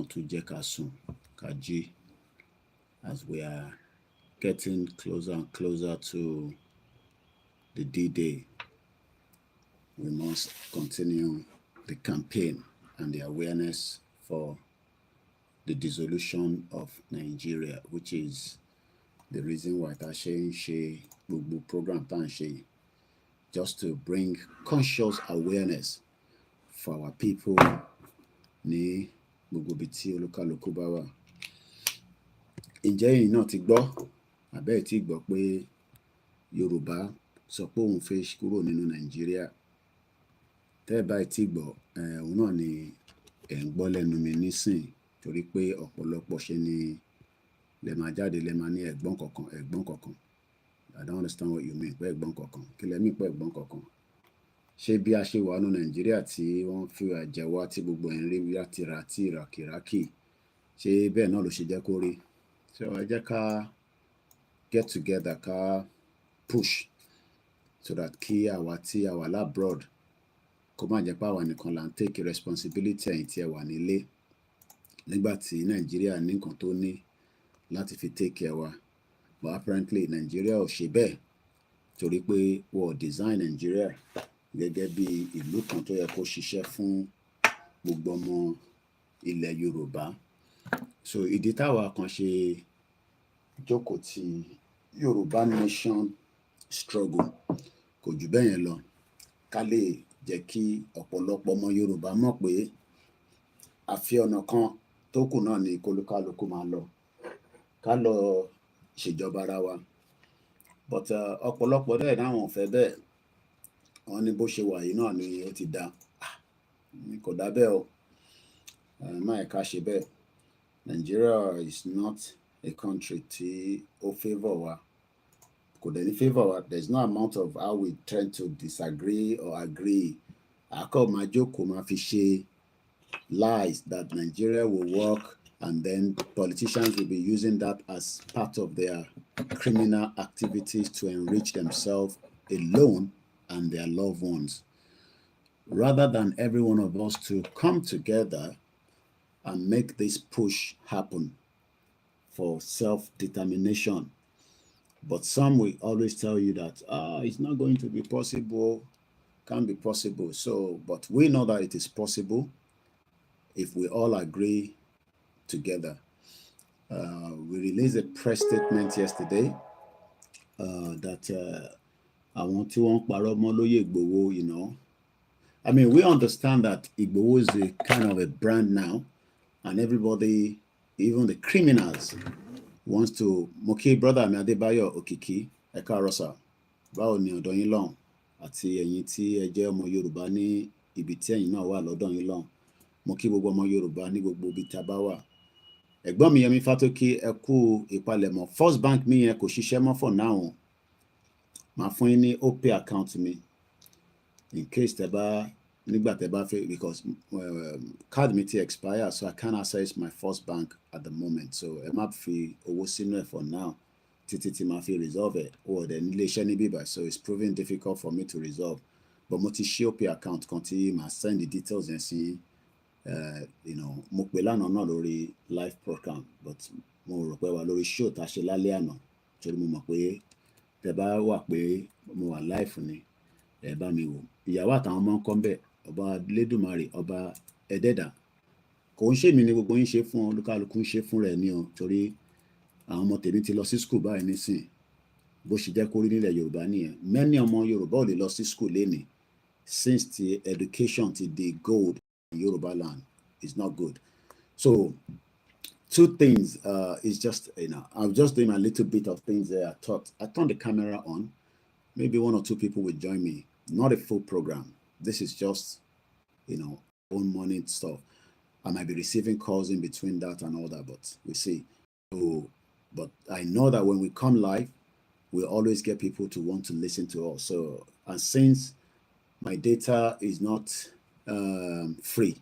to Jekasun Kaji, as we are getting closer and closer to the D-Day. We must continue the campaign and the awareness for the dissolution of Nigeria, which is the reason why Tashe She Bubu program Tanshe, just to bring conscious awareness for our people ní gbogbo ibi tí olúkálùkù bá wà. Ǹjẹ́ ẹ̀yin náà ti gbọ́ àbẹ́ẹ̀ tí gbọ́ pé Yorùbá sọ pé òun fẹ́ kúrò nínú Nàìjíríà? Tẹ́ ẹ báyìí tí gbọ́, òun náà ni ẹ̀ ń gbọ́ lẹ́nu mi nísìn, torí pé ọ̀pọ̀lọpọ̀ ṣe ni lẹ máa jáde lẹ máa ní ẹ̀gbọ́n kankan. I don't understand what you mean pé ẹ̀gbọ́n kankan. Kí lẹ mí pé ẹ̀gbọ́n kankan? Ṣé bí a ṣe wà nínú Nàìjíríà tí wọ́n fi àjẹ wá tí gbogbo ẹ̀ ń rí láti ràkìrákì, ṣé bẹ́ẹ̀ náà ló ṣe jẹ́ kó rí? So ẹ jẹ́ ká get together, ká push so that kí àwa tí a wà labroad kó má jẹ́ pé àwa nìkan là ń take responsibility ẹ̀yin tí ẹ wà nílé, nígbà tí Nàìjíríà ní nǹkan tó ní láti fi take care wa. But apparently Nàìjíríà ò ṣe bẹ́ẹ̀, torí pé wọ́n design Nàìjíríà gẹ́gẹ́ bí ìlú kan tó yẹ kó ṣiṣẹ́ fún gbogbo ọmọ ilẹ̀ Yorùbá. So ìdí táwa kan ṣe jókòó ti Yorùbá nation struggle kò jù bẹ́ẹ̀ yẹn lọ, ká lè jẹ́ kí ọ̀pọ̀lọpọ̀ ọmọ Yorùbá mọ̀ pé àfi ọ̀nà kan tó kù náà ni kólúkálùkù máa lọ, ká lọ ṣèjọba ara wa. But ọ̀pọ̀lọpọ̀ dẹ̀ náà wọn ò fẹ́ bẹ́ẹ̀. Wọ́n ní bó ṣe wà yìí náà ni ó ti dá. Kò dá bẹ́ẹ̀ o. Má ẹ̀ka ṣe bẹ́ẹ̀. Nigeria is not a country tí ó favour wa. Kò dẹ̀ ní favour wa. There is no amount of how we try to disagree or agree. Àkọ́ máa jókòó máa fi ṣe lies that Nigeria will work, and then politicians will be using that as part of their criminal activities to enrich themselves alone and their loved ones, rather than every one of us to come together and make this push happen for self-determination. But some will always tell you that it's not going to be possible, can't be possible. So, but we know that it is possible if we all agree together. We released a press statement yesterday that àwọn tí wọ́n parọ́ mọ́ lóyè Ìgbòho, you know. I mean, we understand that Igboho is a kind of a brand now, and everybody, even the criminals, wants to. Moki brother mi Adébáyọ̀ Òkìkí, ẹ káàárọ̀ sà, báwo ni ọ̀dọ̀ yín lọ́hùn, àti ẹ̀yin tí ẹ jẹ́ ọmọ Yorùbá ní ibi tí ẹ̀yin náà wà lọ́dọ̀ yín lọ́hùn. Mo kí gbogbo ọmọ Yorùbá ní gbogbo ibi tá a bá wà. Ẹ̀gbọ́n mi Yẹmí Fátókí, ẹ kú ìpalẹ̀mọ́. First Bank mi yẹn kò ṣiṣẹ́ mọ́ for now. Màá fún yín ní OPay account mi in case tẹ́ bá nígbà tẹ́ bá fẹ́, because card mi ti expire, so I can't access my First Bank at the moment. So ẹ má fi owó sínú ẹ̀ for now títí tí màá fi resolve ẹ̀. Ó dẹ̀ nílé iṣẹ́ ní bíbá, so it's proving difficult for me to resolve. But mo ti ṣí OPay account kan tí màá send the details yẹn sí. You know, mo pè lánàá náà lórí live program, but mo rò pé wà lórí show tá a ṣe lálẹ́ àná, torí mo mọ̀ pé tẹ́ bá wà pé mo wà live ni ẹ bá mi wò. Ìyàwó àtàwọn ọmọ ń kọ́ ń bẹ̀, ọba Lédùmarè, ọba Ẹ̀dẹ́dà. Kò ń ṣe mí ni gbogbo yín ṣe fún, olúkálùkù ń ṣe fún rẹ̀ ni o, torí àwọn ọmọ tèmi ti lọ sí school báyìí nísìn. Bó ṣe jẹ́ kó rí nílẹ̀ Yorùbá nìyẹn. Many ọmọ Yorùbá ò lè lọ sí school lénìí, since the education ti di gold in Yoruba land is not good. So two things is just, you know, I'm just doing a little bit of things there. I turned the camera on, maybe one or two people will join me. Not a full program. This is just, you know, own money stuff. I might be receiving calls in between that and all that, but we see. So, but I know that when we come live, we always get people to want to listen to us. So, and since my data is not free,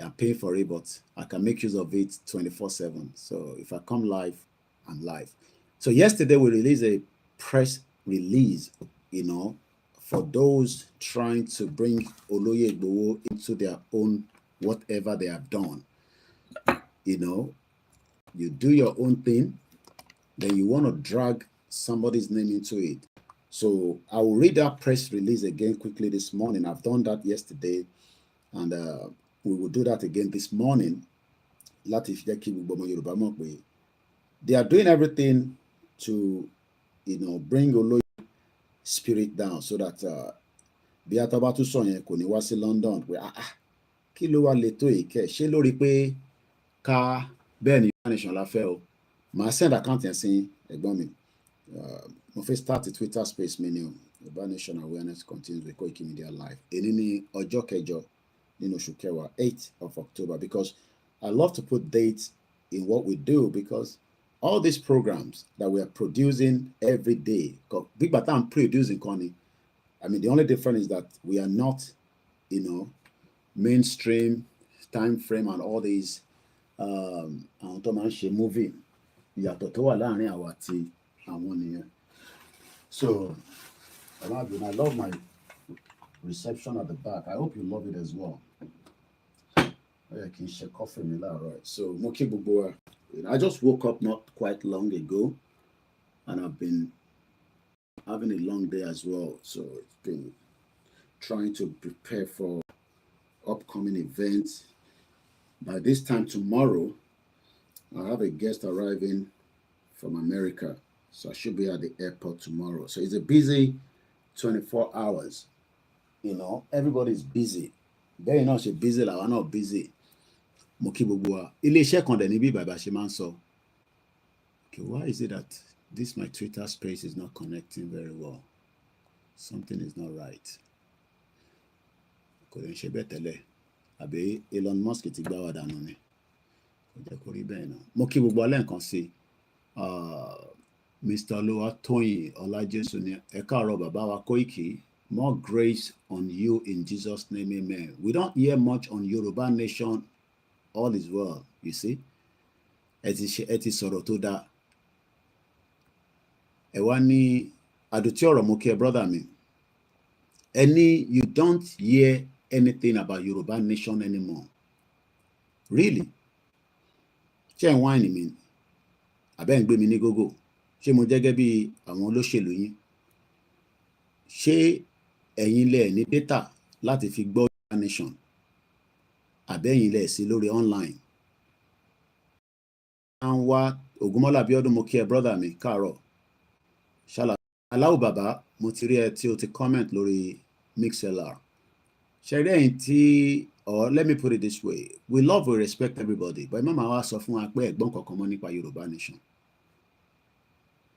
I pay for it, but I can make use of it 24/7. So if I come live, I'm live. So yesterday we released a press release, you know, for those trying to bring Oloye Igboho into their own whatever they have done. you know, you do your own thing, then you want to drag somebody's name into it. So I will read that press release again quickly this morning. I've done that yesterday, and we will do that again this morning. They are doing everything to, you know, bring Oloyi spirit down so that bí atọ́ba tún sọ yẹn kò ní wá sí London pé kí ló wá lè tó ìkẹ́ ṣé lórí pé ká bẹ́ẹ̀ ni nation la fẹ́ o màá send account yẹn sí ẹ̀gbọ́n mi mo fẹ́ start a Twitter space mi ni o Yorùbá Nation awareness continues with Koikimedia live èyí ní ọjọ́ kẹjọ nínú oṣù kẹwàá 8th of October, because I love to put dates in what we do, because all these programs that we are producing every day, big but I'm producing, Connie. I mean, the only difference is that we are not, you know, mainstream time frame and all these movie. So I love my reception at the back. I hope you love it as well. I can share coffee me lah, right? So I just woke up not quite long ago, and I've been having a long day as well. So it's been trying to prepare for upcoming events. By this time tomorrow, I have a guest arriving from America, so I should be at the airport tomorrow. So it's a busy 24 hours. You know, everybody's busy. They're not so busy, like we're not busy. Okay, why is it that my Twitter space is not connecting very well? Something is not right. Elon Musk ti gbá wa dànù ni. Mr. Olúwatóyìn Ọlájésù ni ẹ káàárọ̀ bàbá wa Koiki. More grace on you in Jesus' name, amen. We don't hear much on Yoruba Nation. All is well, you see. Ẹ ti sọ̀rọ̀ tó dáa. Ẹ wá ní àdùtí ọ̀rọ̀ mo kí ẹ brother mi. Any, you don't hear anything about Yoruba Nation anymore. Really? Ṣé ń wáìnì mi? Àbẹ́ ń gbé mi ní gógó? Ṣé mo jẹ́gẹ́ bí àwọn olóṣèlú yín? Ṣé ẹ̀yin lẹ̀ ní data láti fi gbọ́ Yoruba Nation? Àbẹ́yìn lẹ̀ sí lórí online? À ń wá Ògúnmọ́lá Abíọ́dún mo kí ẹ brother mi káàárọ̀. Ṣàlàyé Aláwọ̀ bàbá mo ti rí ẹ tí o ti comment lórí MixLR. Ṣé rí ẹ̀yin tí, or let me put it this way, we love, we respect everybody, but mama wa sọ fún wa pé ẹ̀gbọ́n kankan mọ́ nípa Yoruba Nation.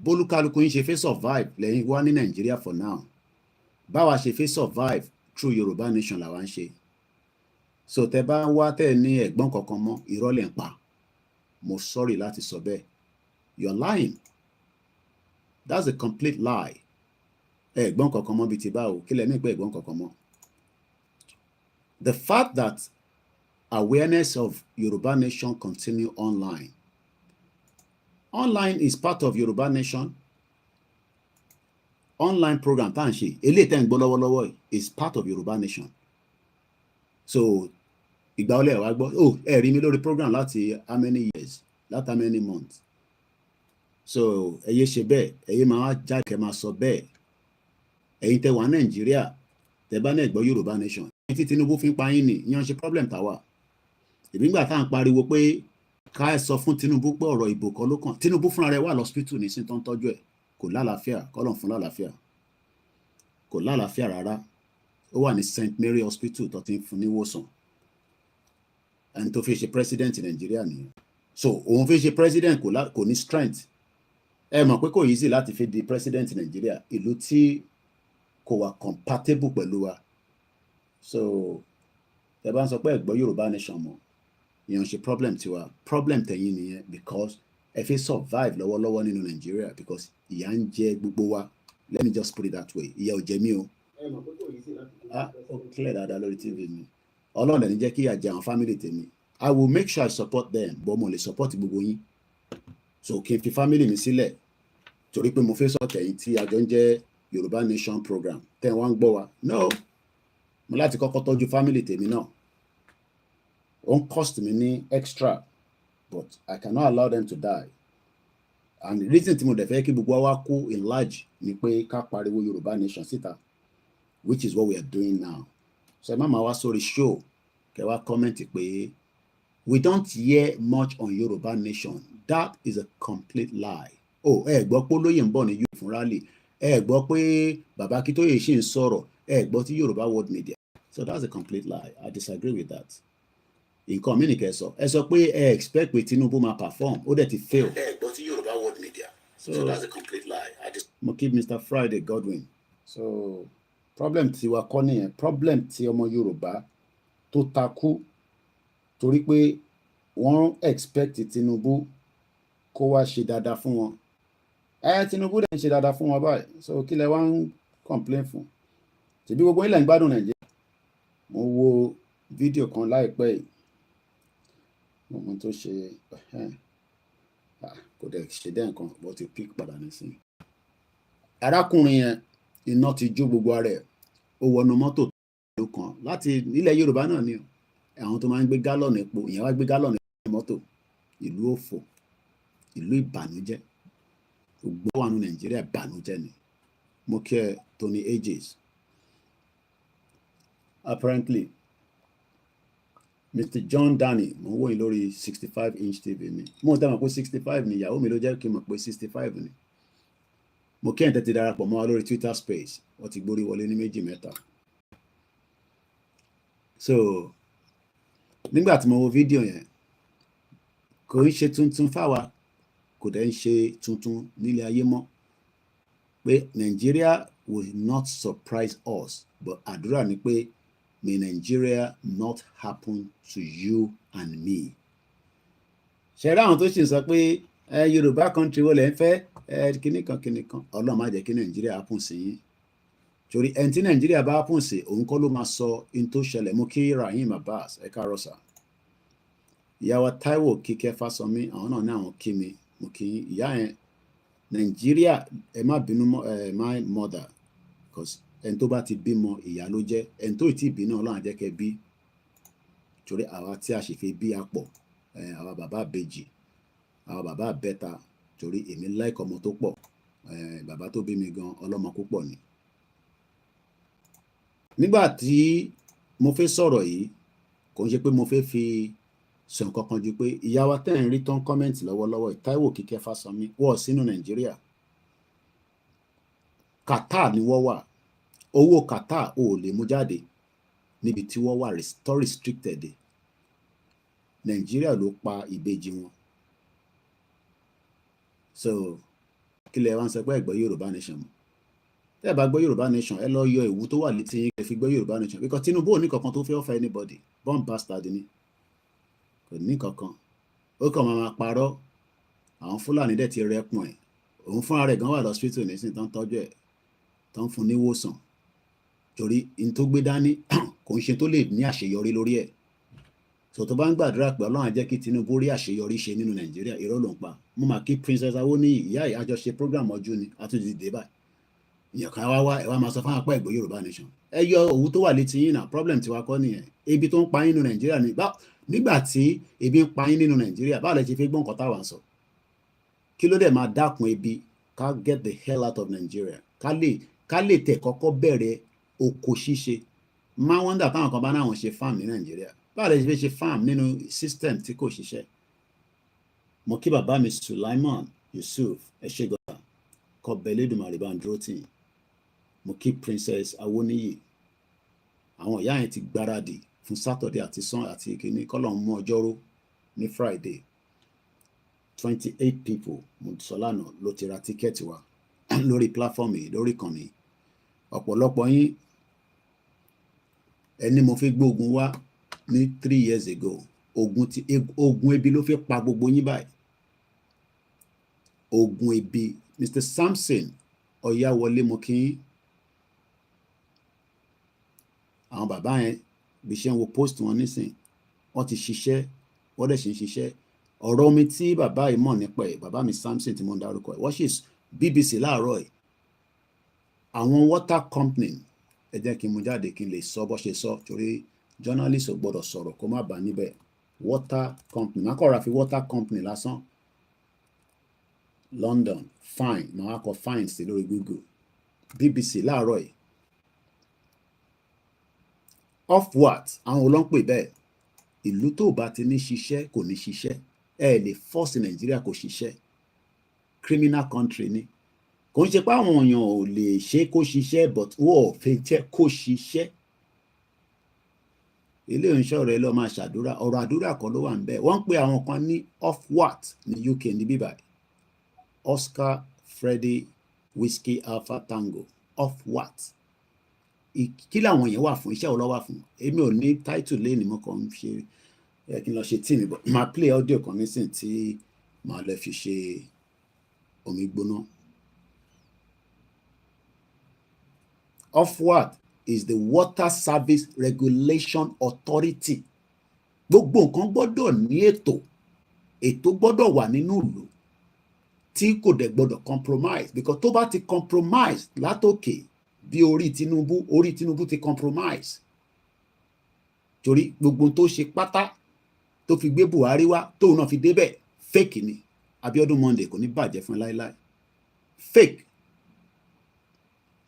Bólúkálukú yín ṣe fẹ́ survive lẹ́yìn wá ní Nàìjíríà for now. Báwa ṣe fẹ́ survive through Yoruba Nation làwa ń ṣe. So tẹ́ bá wá tẹ́ ní ẹ̀gbọ́n kankan mọ́ irọ́ lẹ̀ ń pa. Mo sorry láti sọ bẹ́ẹ̀. You're lying. That's a complete lie. Ẹ̀gbọ́n kankan mọ́ bíi ti báwo kí lẹ ní pé ẹ̀gbọ́n kankan mọ́. The fact that awareness of Yoruba Nation continue online. Online is part of Yoruba Nation. Online program tá à ń ṣe eléyìí tẹ́ ń gbọ́ lọ́wọ́lọ́wọ́ is part of Yoruba Nation. So ìgbà ọlẹ́ wa gbọ́ ẹ rí mi lórí program láti how many years, láti how many months. So ẹ yé ṣe bẹ́ẹ̀ ẹ yé máa jáde kẹ́ máa sọ bẹ́ẹ̀. Ẹ̀yin tẹ́ wà Nàìjíríà tẹ́ bá náà gbọ́ Yoruba Nation. Ẹ̀yin tí Tinubu fi ń pa yín ni ìyẹn ṣe problem tàwa. Ìgbà tá à ń pariwo pé ká ẹ sọ fún Tinubu pé ọ̀rọ̀ ìbò kan ló kàn. Tinubu fúnra rẹ̀ wà lọ́sípítù ní sí tó ń tọ́jú ẹ̀. Kò lálàáfíà kọ́lọ̀ fún lálàáfíà. Kò lálàáfíà rárá. Ó wà ní St. Mary Hospital tó ti ń fún níwòsàn. Ẹni tó fi ṣe president Nàìjíríà nìyẹn. So òun fi ṣe president kò ní strength. Ẹ mọ̀ pé kò easy láti fi di president Nàìjíríà, ìlú tí kò wà compatible pẹ̀lú wa. So ẹ bá ń sọ pé ẹ gbọ́ Yorùbá Nation mọ́, ìyẹn ṣe problem tiwa. Problem tẹ̀yìn nìyẹn because ẹ fi survive lọ́wọ́lọ́wọ́ nínú Nàìjíríà because ìyà ń jẹ gbogbo wa. Let me just put it that way. Ìyà ò jẹ mí o. Ó clear dáadáa lórí TV mi. Ọlọ́run ní jẹ́ kí ìyà jẹ àwọn family tèmi. I will make sure I support them, but mo lè support gbogbo yín. So kí n fi family mi sílẹ̀ torí pé mo fẹ́ sọ tẹ̀yìn tí àjọ ń jẹ́ Yorùbá Nation program tẹ̀ wọ́n ń gbọ́ wa. No, mo láti kọ́kọ́ tọ́jú family tèmi náà. Ó ń cost mi ní extra but I cannot allow them to die. And the reason tí mo dẹ̀ fẹ́ kí gbogbo wa kú in large ni pé ká pariwo Yorùbá nation síta, which is what we are doing now. So ẹ má máa wá sórí show kẹ́ wá comment pé we don't hear much on Yorùbá nation. That is a complete lie. Oh, ẹ gbọ́ pé olóyè ń bọ̀ ní youth fún rally, ẹ gbọ́ pé bàbá Akíntóyè ṣì ń sọ̀rọ̀, ẹ gbọ́ tí Yorùbá world media. So that's a complete lie. I disagree with that. Nǹkan mi nìkẹ́ sọ, ẹ sọ pé ẹ expect pé Tinubu máa perform, ó dẹ̀ ti fail. Ẹ gbọ́ tí Yorùbá world media. So that's a complete lie. Mo keep Mr. Friday Godwin. So problem tiwa kọ́ nìyẹn, problem ti ọmọ Yorùbá tó takú torí pé wọ́n expect Tinubu kó wá ṣe dáadáa fún wọn. Tinubu dẹ̀ ń ṣe dáadáa fún wọn báyìí, so kí lẹ wá ń complain fún? Ṣèbí gbogbo ilẹ̀ ń gbádùn Nàìjíríà. Mo wo fídíò kan láìpẹ́ yìí, mo mọ tó ṣe kò dẹ̀ ṣe dẹ́ nǹkan bó ti pick padà nísìnyí. Arákùnrin yẹn iná ti jó gbogbo ara ẹ̀, ó wọnú mọ́tò tó kan láti ilẹ̀ Yorùbá náà ni àwọn tó máa ń gbé gálọ̀nù epo, ìyẹn wá gbé gálọ̀nù epo mọ́tò. Ìlú òfò, ìlú ìbànújẹ́, gbogbo wà ní Nàìjíríà ìbànújẹ́ ni. Mo kí ẹ Tony Ages. Apparently Mr. John Danny, mo ń wò yín lórí 65-inch TV mi. Mo dá mọ̀ pé 65 ni ìyàwó mi ló jẹ́ kí n mọ̀ pé 65 ni. Mo kí ẹ̀ tẹ́tí darapọ̀ mọ́ wa lórí Twitter space, wọ́n ti gbórí wọlé ní méjì mẹ́ta. So nígbà tí mo wo fídíò yẹn, kò ń ṣe tuntun fáwa, kò dẹ̀ ń ṣe tuntun nílé ayé mọ́ pé Nigeria will not surprise us, but àdúrà ni pé may Nigeria not happen to you and me. Ṣé rí àwọn tó ṣì ń sọ pé Yorùbá country wo lẹ́ ń fẹ́ kìnnìkan Ọlọ́run má jẹ́ kí Nigeria happen sí yín. Torí ẹni tí Nigeria bá happen sí òun kọ́ ló máa sọ in tó ṣẹlẹ̀. Mo kí Rahim Abbas, ẹ káàárọ̀ sà. Ìyàwó Táíwò Kíkẹ́ Fásọmí, àwọn náà ní àwọn kí mi. Mo kí ìyá yẹn Nigeria, ẹ má bínú my mother, because ẹni tó bá ti bímọ ìyá ló jẹ́, ẹni tó ti bí náà Ọlọ́run á jẹ́ kẹ́ bí. Torí àwa tí a sì fi bí apọ̀, àwa bàbá àbèjì, àwa bàbá àbẹ́ta, torí èmi like ọmọ tó pọ̀, bàbá tó bí mi gan ọlọ́mọ púpọ̀ ni. Nígbà tí mo fẹ́ sọ̀rọ̀ yìí, kò ń ṣe pé mo fẹ́ fi sọ nǹkan kan ju pé ìyá wa tẹ́ ń rí tán comment lọ́wọ́lọ́wọ́ Táíwò Kíkẹ́ Fásọmí wọ̀ sínú Nàìjíríà. Qatar ni wọ́n wà, owó Qatar ò lè mú jáde níbi tí wọ́n wà tó restricted. Nàìjíríà ló pa ìbejì wọn. So kí lẹ wá ń sọ pé ẹ gbọ́ Yorùbá nation mọ́? Tẹ́ ẹ bá gbọ́ Yorùbá nation, ẹ lọ yọ ìwú tó wà létí yín kẹ́ fi gbọ́ Yorùbá nation, because Tinubu ò ní kankan tó fẹ́ offer anybody, born bastard ni, kò ní kankan. Ó kàn máa parọ́. Àwọn Fúlàní dẹ̀ ti rẹ́pọ̀n ẹ̀, òun fúnra rẹ̀ gan wà lọ́sítítù nísìnyí tán tọ́jú ẹ̀, tán fún níwòsàn. Torí in tó gbé dání kò ń ṣe tó lè ní àṣeyọrí lórí ẹ̀. So tó bá ń gbàdúrà pé Ọlọ́run á jẹ́ kí Tinubu rí àṣeyọrí ṣe nínú Nàìjíríà, irọ́ ló ń pa. Mo máa kí Princess Awoniyi, ìyá yìí àjọṣe program ọjọ́ ni, àtúndì dé báyìí. Ìyẹn kan wá ẹ wá máa sọ fún apá ẹ̀gbọ́ Yorùbá nation. Ẹ yọ òwú tó wà létí yín náà, problem tiwa kọ́ nìyẹn. Ebi tó ń pa yín nínú Nàìjíríà ni nígbà tí ebi ń pa yín nínú Nàìjíríà, báwo lẹ ṣe fi gbọ́ nǹkan táwa ń sọ? Kí ló dẹ̀ máa dákun ebi? Ká get the hell out of Nigeria. Ká lè tẹ̀ kọ́kọ́ bẹ̀rẹ̀ oko ṣíṣe. Máa wọ́n dà táwọn kan bá náà wọ́n ṣe farm ní Nàìjíríà. Báwo lẹ ṣe fi ṣe farm nínú system tí kò ṣiṣẹ́? Mo kí bàbá mi Sulaiman Yusuf, ẹ ṣé gan-an, kọ́ bẹ́lẹ́dùmarè bá ń dúró tì yín. Mo kí Princess Awoniyi, àwọn ìyá yẹn ti gbáradì fún Saturday àti Sunday àti kìíní kọ́lọ̀ mú ọjọ́rú ní Friday. 28 people mo sọ lánàá ló ti ra tíkẹ́ẹ̀tì wa lórí platform yìí, lórí ìkànnì. Ọ̀pọ̀lọpọ̀ yín ẹni mo fi gbógun wá ní 3 years ago. Ogun ebi ló fi pa gbogbo yín báyìí. Ogun ebi. Mr. Samson Ọ̀yáwọlé, mo kí yín. Àwọn bàbá yẹn bí ṣe ń wo post wọn nísìn, wọ́n ti ṣiṣẹ́, wọ́n dẹ̀ ṣe ń ṣiṣẹ́. Ọ̀rọ̀ omi tí bàbá yìí mọ̀ nípa ẹ̀, bàbá mi Samson tí mo ń dárúkọ ẹ̀, wọ́n ṣì BBC láàárọ̀ ẹ̀. Àwọn water company, ẹ jẹ́ kí n mú jáde kí n lè sọ bó ṣe sọ, torí journalist ò gbọ́dọ̀ sọ̀rọ̀ kó má bàa níbẹ̀. water company màá kọ́ ra fi water company lásán London fine màá kọ́ fine sí lórí Google BBC láàárọ̀ yìí off what àwọn olóńpè bẹ́ẹ̀ ìlú tó bá ti ní ṣiṣẹ́ kò ní ṣiṣẹ́ ẹ lè force Nàìjíríà kò ṣiṣẹ́ criminal country ni kò ń ṣe pé àwọn èèyàn ò lè ṣe kó ṣiṣẹ́ but wọ́n ò fẹ́ jẹ́ kó ṣiṣẹ́ ilé ìṣọ́ rẹ̀ lọ máa ṣàdúrà ọ̀rọ̀ àdúrà kan ló wà ń bẹ̀ wọ́n ń pe àwọn kan ní off what ní UK ní bíbá Oscar Freddy Whiskey Alpha Tango off what kí làwọn yẹn wà fún iṣẹ́ wo ló wà fún èmi ò ní title lẹ́ni mo kàn ń ṣe kí n lọ ṣe tí mi bọ̀ máa play audio kan nísìn tí màá lọ fi ṣe omi gbóná. Off what is the Water Service Regulation Authority. Gbogbo nǹkan gbọ́dọ̀ ní ètò gbọ́dọ̀ wà nínú ìlú tí kò dẹ̀ gbọ́dọ̀ compromise because tó bá ti compromise látòkè bí orí Tinubu ti compromise torí gbogbo tó ṣe pátá tó fi gbé Buhari wá tóun náà fi débẹ̀ fake ni Abiodun Monday kò ní bàjẹ́ fún láíláí fake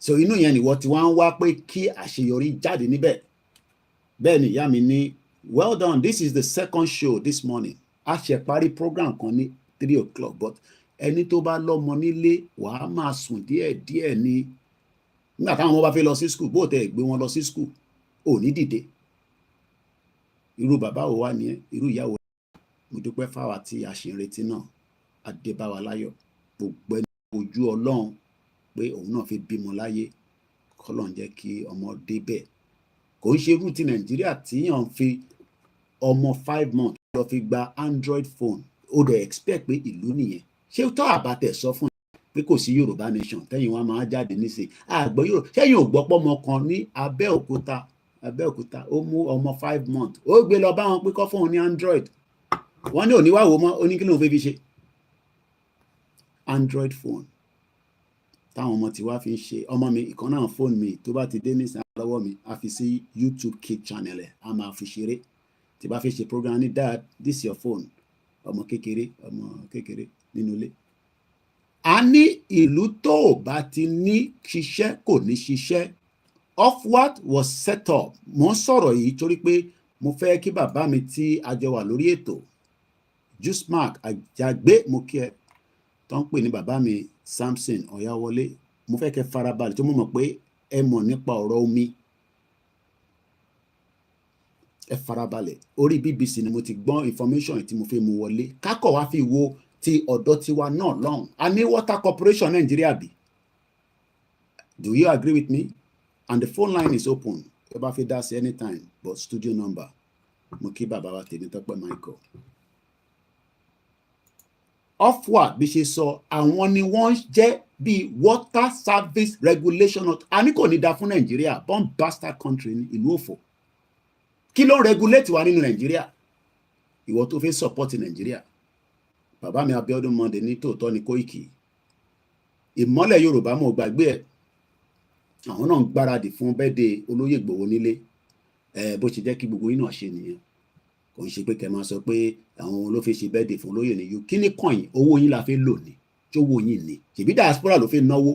so inú yẹn ni wọ́n ti wá ń wá pé kí àṣeyọrí jáde níbẹ̀ bẹ́ẹ̀ ni ìyá mi ní well done this is the second show this morning a ṣe parí program kan ní 3 o'clock but ẹni tó bá lọ́mọ nílé wàá máa sùn díẹ̀díẹ̀ ni nígbà táwọn ọmọ bá fẹ́ lọ sí school bó tẹ̀ gbé wọn lọ sí school ò ní dìde irú bàbá wo wá nìyẹn irú ìyá wo mo dúpẹ́ fáwa tí a ṣe ń retí náà adébáwa láyọ̀ gbogbo ẹni ojú Ọlọ́run pé òun náà fi bímọ láyé kọ́lọ́n jẹ́ kí ọmọ débẹ̀ kò ń ṣe irú ti Nàìjíríà tíyàn fi ọmọ 5 months lọ fi gba Android phone ó dẹ̀ expect pé ìlú nìyẹn ṣé tó àbátẹ̀ sọ fún pé kò sí Yorùbá nation tẹ́yìn wọn máa jáde níṣẹ́ àgbọ̀ Yorùbá ṣẹ́yìn ò gbọ́pọ̀ ọmọ kan ní Abẹ́òkúta ó mú ọmọ 5 months ó gbé lọ bá wọn pé kọ́ fóun ní Android wọ́n ní òníwàwò mọ́ oníkílò fẹ́ fi ṣe Android phone táwọn ọmọ tí wá fi ń ṣe ọmọ mi ìkan náà fóònù mi tó bá ti dé nísìn lọ́wọ́ mi a fi sí YouTube Kids channel ẹ̀ a máa fi ṣeré tí bá fi ṣe program ní dad this your phone ọmọ kékeré nínú ilé. A ní ìlú tó bá ti ní ṣiṣẹ́ kò ní ṣiṣẹ́ off what was set up mo ń sọ̀rọ̀ yìí torí pé mo fẹ́ kí bàbá mi tí a jọ wà lórí ètò Jusmark Àjàgbé mo kí ẹ tó ń pè ní bàbá mi Samson Ọ̀yáwọlé mo fẹ́ kẹ́ farabalẹ̀ tó mọ̀ pé ẹ mọ̀ nípa ọ̀rọ̀ omi ẹ farabalẹ̀ orí BBC ni mo ti gbọ́ information tí mo fẹ́ mú wọlé kákọ̀ wá fi wo ti ọ̀dọ̀ tiwa náà lọ́hùn a ní water corporation Nàìjíríà bí do you agree with me and the phone line is open ẹ bá fi dá sí anytime but studio number mo kí bàbá wa Tèmítọ́pẹ́ Michael Offward bí ṣe sọ àwọn ni wọ́n jẹ́ bí water service regulation a ní kò ní da fún Nàìjíríà born bastard country ní ìlú òfò kí ló ń regulate wa nínú Nàìjíríà ìwọ tó fẹ́ support Nàìjíríà bàbá mi Abiodun Monday ní tòótọ́ ní Koiki ìmọ́lẹ̀ Yorùbá mo gbàgbé ẹ̀ àwọn náà ń gbáradì fún bẹ́ẹ̀dẹ̀ olóyè Ìgbòho nílé bó ṣe jẹ́ kí gbogbo yín náà ṣe nìyẹn kò ń ṣe pé kẹ́ máa sọ pé àwọn ló fi ṣe bẹ́ẹ̀dẹ̀ fún olóyè ní kí ní kàn yín owó yín la fi lò ní tí owó yín ní ṣèbí diaspora ló fi náwó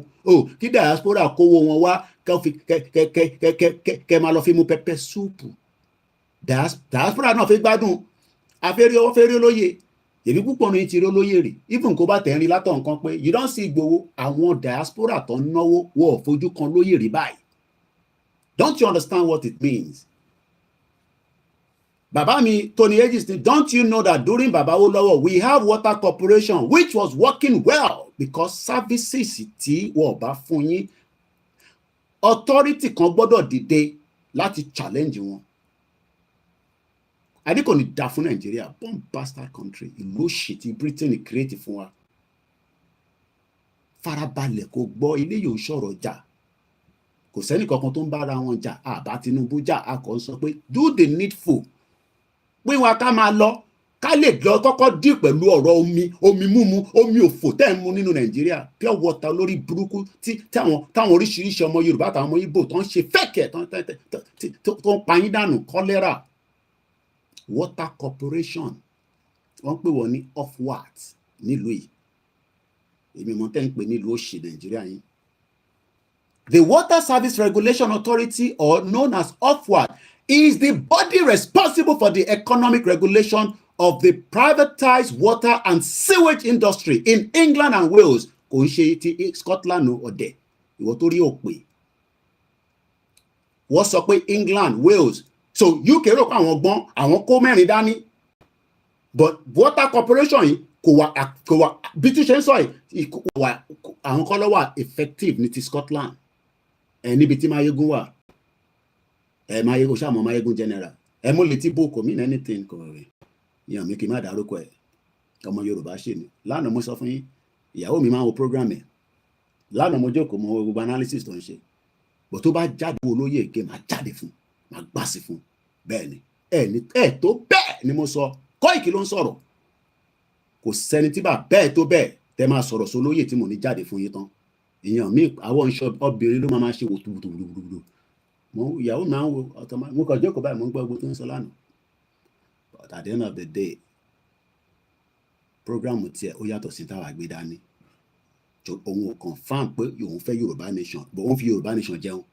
kí diaspora kówó wọn wá kẹ́ máa lọ fi mú pẹpẹ súùpù diaspora náà fi gbádùn afẹ́rí olóyè èmi púpọ̀ ní ti rí olóyè rè even kó bá tẹ̀ ń rí látọ̀ nǹkan pé you don see Ìgbòho àwọn diaspora tó ń náwó wọ́n ò fojú kan lóyè rí báyìí don't you understand what it means? Bàbá mi Tony Aegis ni don't you know that during Baba Awolowo we have water corporation which was working well because services tí wọ́n bá fún yín authority kan gbọ́dọ̀ dìde láti challenge wọn. Adé kò ní da fún Nàìjíríà born bastard country ìlú òṣì tí Britain create fún wa. Farabalẹ̀ kó gbọ́ ilé yóò sọ̀rọ̀ jà kò sẹ́ni kankan tó ń bára wọn jà àbá Tinubu jà a kò sọ pé do the needful pé wọn ká máa lọ ká lè lọ kọ́kọ́ dì pẹ̀lú ọ̀rọ̀ omi mímu omi òfò tẹ́ ń mu nínú Nàìjíríà pure water lórí burúkú táwọn oríṣiríṣi ọmọ Yorùbá àtàwọn ọmọ Ìgbò tó ń ṣe fẹ́kẹ̀ tó ń pa yín dànù kọ́lẹ́rà water corporation wọ́n pè wọ́n ní OFWAT nílùú yìí èmi mọ̀ tẹ́ ń pè nílùú òṣì Nàìjíríà yìí. The Water Service Regulation Authority, or known as OFWAT, is the body responsible for the economic regulation of the privatized water and sewage industry in England and Wales. Kò ń ṣe ti Scotland ọ̀dẹ̀ ìwọ tó rí òpè. Wọ́n sọ pé England, Wales, so UK rò pé àwọn gbọ́n àwọn kó mẹ́rin dání. But water corporation yìí kò wà bí tí ṣe ń sọ yìí àwọn kọ́ ló wà effective ní ti Scotland. Níbi tí Máyégún wà Máyégún ṣàmọ́ Máyégún general mú létí boko mean anything kò rẹ̀ yàn mí kì í má dárúkọ ẹ̀ ọmọ Yorùbá ṣe ni. Lánàá mo sọ fún yín ìyàwó mi máa ń wo program ẹ̀ lánàá mo jókòó mo gbogbo analysis tó ń ṣe bó tó bá jáde olóyè èké máa jáde fún máa gbàsí fún bẹ́ẹ̀ ni ẹ̀ tó bẹ́ẹ̀ ni mo sọ Kóìkì ló ń sọ̀rọ̀ kò sẹ́ni tí bá bẹ́ẹ̀ tó bẹ́ẹ̀ tẹ́ máa sọ̀rọ̀ sólóyè tí mo ní jáde fún yín tán èèyàn mi àwọn iṣẹ́ obìnrin ló máa ṣe wòtúwòtúwòtúwòtú mo ìyàwó máa ń wo ọ̀tọ̀ mo kàn jókòó báyìí mo ń gbọ́ gbogbo tó ń sọ lánàá but at the end of the day program tiẹ̀ ó yàtọ̀ sí táwa gbé dání òun ò confam pé òun fẹ́ Yorùbá nation bó òun fi Yorùbá nation jẹun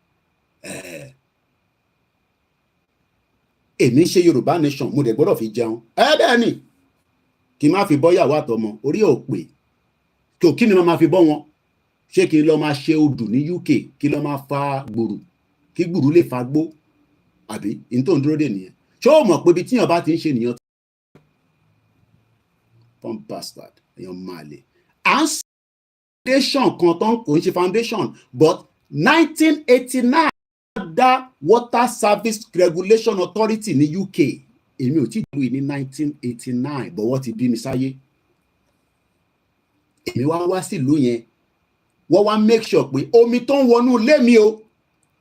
èmi ṣe Yorùbá nation mo dẹ̀ gbọ́dọ̀ fi jẹun bẹ́ẹ̀ ni kí n má fi bọ́ yàwó àtọmọ orí òpè kí ni máa fi bọ́ wọn ṣé kí n lọ máa ṣe odù ní UK kí lọ máa fa gbùrù kí gbùrù lè fa gbó àbí n tó ń dúró dè nìyẹn ṣé o mọ̀ pé ibi tíyàn bá ti ń ṣe nìyẹn pump bastard èèyàn máa lè à ń sọ foundation kan tó ń kò ń ṣe foundation but 1989 dá Water Service Regulation Authority ní UK èmi ò tí ì dúró ní 1989 but wọ́n ti bí mi sáyé èmi wá sílùú yẹn wọ́n wá make sure pé omi tó ń wọnú ilé mi o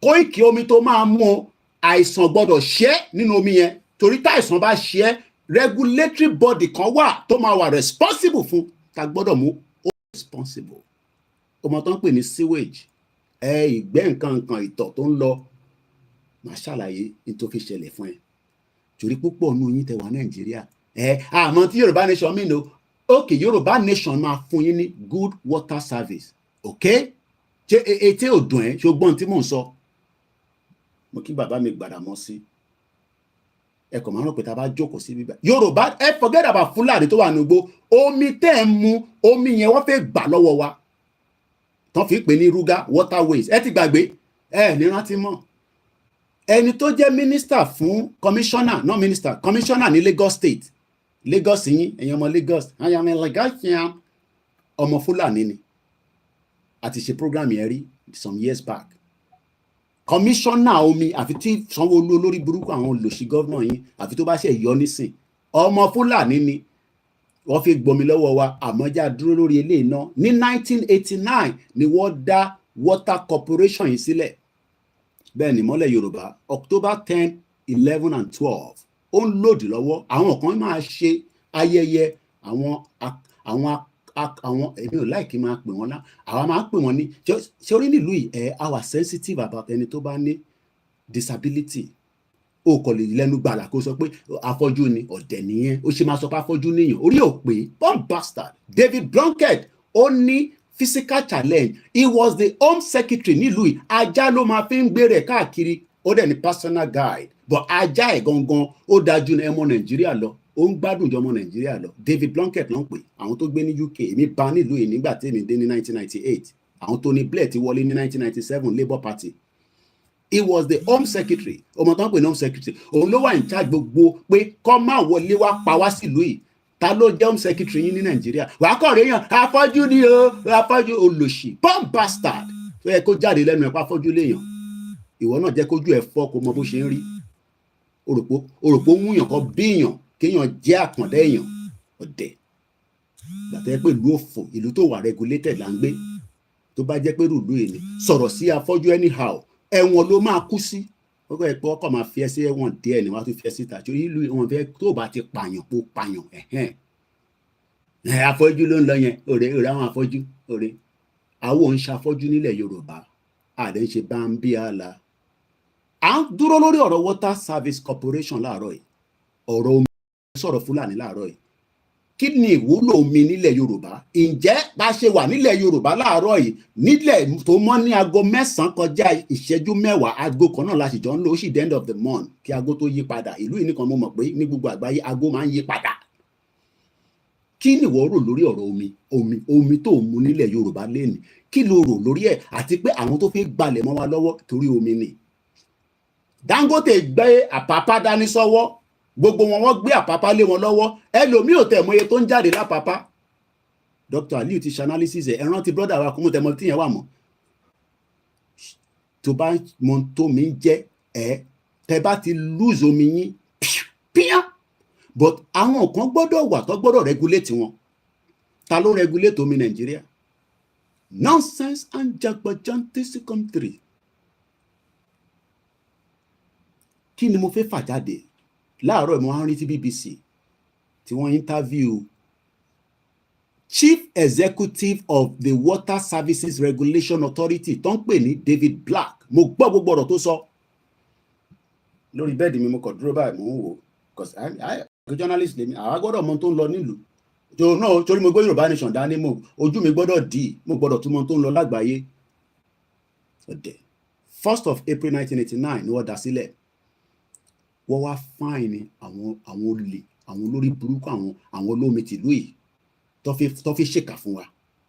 Kóìkì omi tó máa mú o àìsàn gbọ́dọ̀ ṣe nínú omi yẹn torí táìsàn bá ṣe regulatory body kan wà tó máa wà responsible fún ta gbọ́dọ̀ mú ó responsible ọmọ tó ń pè ní sewage ìgbẹ́ nǹkan ìtọ̀ tó ń lọ máa ṣàlàyé ní tó fi ṣẹlẹ̀ fún ẹ torí púpọ̀ nínú yín tẹ wà Nàìjíríà àmọ́ tí Yorùbá nation mi no ok Yorùbá nation máa fún yín ní good water service ok ṣe etí òdùn ẹ ṣùgbọ́n tí mò ń sọ mo kí bàbá mi gbàdà mọ́ sí ẹ kàn máa rò pé tá a bá jókòó sí bíbá Yorùbá forget about Fúlàní tó wà nígbó omi tẹ́ ẹ mu omi yẹn wọ́n fẹ́ gbà lọ́wọ́ wa tán fi pè ní Ruga waterways ẹ ti gbàgbé ní rántí mọ́ ẹni tó jẹ́ mínísítà fún commissioner not minister commissioner ní Lagos state Lagos yín ẹ̀yin ọmọ Lagos àyàmì Lagos yẹn ọmọ Fúlàní ni àti ṣe program yẹn rí some years back commissioner omi àfi tí Sanwó-Olú olórí burúkú àwọn olòṣì gọ́vnà yín àfi tó bá ṣe yọ nísìn ọmọ Fúlàní ni wọ́n fi gbomi lọ́wọ́ wa àmọ́já dúró lórí eléyìí náà ní 1989 ni wọ́n dá water corporation yìí sílẹ̀ bẹ́ẹ̀ ni mọ́lẹ̀ Yorùbá October 10, 11 and 12 ó ń lòdì lọ́wọ́ àwọn kan máa ṣe ayẹyẹ àwọn èmi ò láìkí máa pè wọ́n lá àwa máa pè wọ́n ní ṣé orí nílùú yìí our sensitive about ẹni tó bá ní disability o kò lè lẹ́nu gbàlà kó sọ pé afọ́jú ni ọ̀dẹ̀ nìyẹn ó ṣe máa sọ pé afọ́jú nìyẹn orí ò pé bomb bastard David Blunkett ó ní physical challenge he was the home secretary nílùú yìí ajá ló máa fi ń gbé rẹ̀ káàkiri ó dẹ̀ ní personal guide but ajá ẹ̀ gangan ó dájú ní ẹmọ Nàìjíríà lọ ó ń gbádùn jọmọ Nàìjíríà lọ David Blunkett ló ń pè àwọn tó gbé ní UK èmi bá nílùú yìí nígbà tí èmi dé ní 1998 àwọn Tony Blair ti wọlé ní 1997 Labour Party he was the home secretary ọmọ tó ń pè ní home secretary òun ló wà in charge gbogbo pé kọ́ máa wọlé wá pa wá sílùú yìí ta ló jẹ́ home secretary yín ní Nàìjíríà wàá kọ́ rèéyàn afọ́jú ni o afọ́jú olòṣì bomb bastard tó yẹ kó jáde lẹ́nu ẹ̀ pa afọ́jú léèyàn ìwọ náà jẹ́ kójú ẹ̀ fọ́ kó mọ bó ṣe ń rí òròpó wúyàn kọ́ bíyàn kéèyàn jẹ́ àkàndá èèyàn ọ̀dẹ̀ gbàtẹ́ pé ìlú òfò ìlú tó wà regulated là ń gbé tó bá jẹ́ pé rúdú yìí ni sọ̀rọ̀ sí afọ́jú anyhow ẹ̀wọ̀n ló máa kú sí ọkọ̀ ẹ̀pọ̀ ọkọ̀ máa fi ẹ́ sí ẹ̀wọ̀n díẹ̀ ni wọ́n á tún fi ẹ́ síta torí ìlú wọn fẹ́ tó bá ti pààyàn kó pààyàn afọ́jú ló ń lọ yẹn òrè àwọn afọ́jú òrè àwọn ò ń ṣàfọ́jú nílẹ̀ Yorùbá àdé ń ṣe bá ń bí àlà à ń dúró lórí ọ̀rọ̀ Water Service Corporation láàárọ̀ yìí ọ̀rọ̀ omi sọ̀rọ̀ Fúlàní láàárọ̀ yìí. Kí ni ìwúlò omi nílẹ̀ Yorùbá? Ǹjẹ́ bá ṣe wà nílẹ̀ Yorùbá láàárọ̀ yìí, nílẹ̀ tó mọ́ ní aago 9 kọjá ìṣẹ́jú 10, aago kan náà la sì jọ ń lò, ó sì the end of the month kí aago tó yí padà. Ìlú yìí nìkan mo mọ̀ pé ní gbogbo àgbáyé aago máa ń yí padà. Kí ni ìwọ rò lórí ọ̀rọ̀ omi tó ń mu nílẹ̀ Yorùbá lénìí? Kí lo rò lórí ẹ̀? Àti pé àwọn tó fi gbalẹ̀ mọ́ wa lọ́wọ́ torí omi ni. Dangote gbé Àpápá dání sọ́wọ́, gbogbo wọn gbé Àpápá lé wọn lọ́wọ́, ẹlòmíì ò tẹ̀ mọ́ iye tó ń jáde lápápá. Dr. Aliu ti ṣe analysis ẹ̀, rántí brother wa kò mú tẹmọ tí yẹn wà mọ́. Tó bá mọ tó mi ń jẹ́ tẹ bá ti lose omi yín píá, but àwọn kan gbọ́dọ̀ wà tó gbọ́dọ̀ regulate wọn. Ta ló regulate omi Nàìjíríà? Nonsense and jagbajantis country. Kí ni mo fẹ́ fà jáde? Láàárọ̀ mo wá rí tí BBC tí wọ́n interview Chief Executive of the Water Services Regulation Authority tó ń pè ní David Black. Mo gbọ́ gbogbo ọ̀rọ̀ tó sọ. Lórí bẹ́ẹ̀dì mi mo kàn dúró báyìí mo ń wò, because I journalist lèmi, àwa gbọ́dọ̀ mọ tó ń lọ nílùú. Torí mo gbọ́ Yorùbá Nation dání, ojú mi gbọ́dọ̀ dì, mo gbọ́dọ̀ tún mọ tó ń lọ lágbàáyé. 1st of April 1989 ni wọ́n dá sílẹ̀. Wọ́n wá fáìnì àwọn olè, àwọn olórí burúkú, àwọn olómi tìlú yìí tó fi ṣèkà fún wa.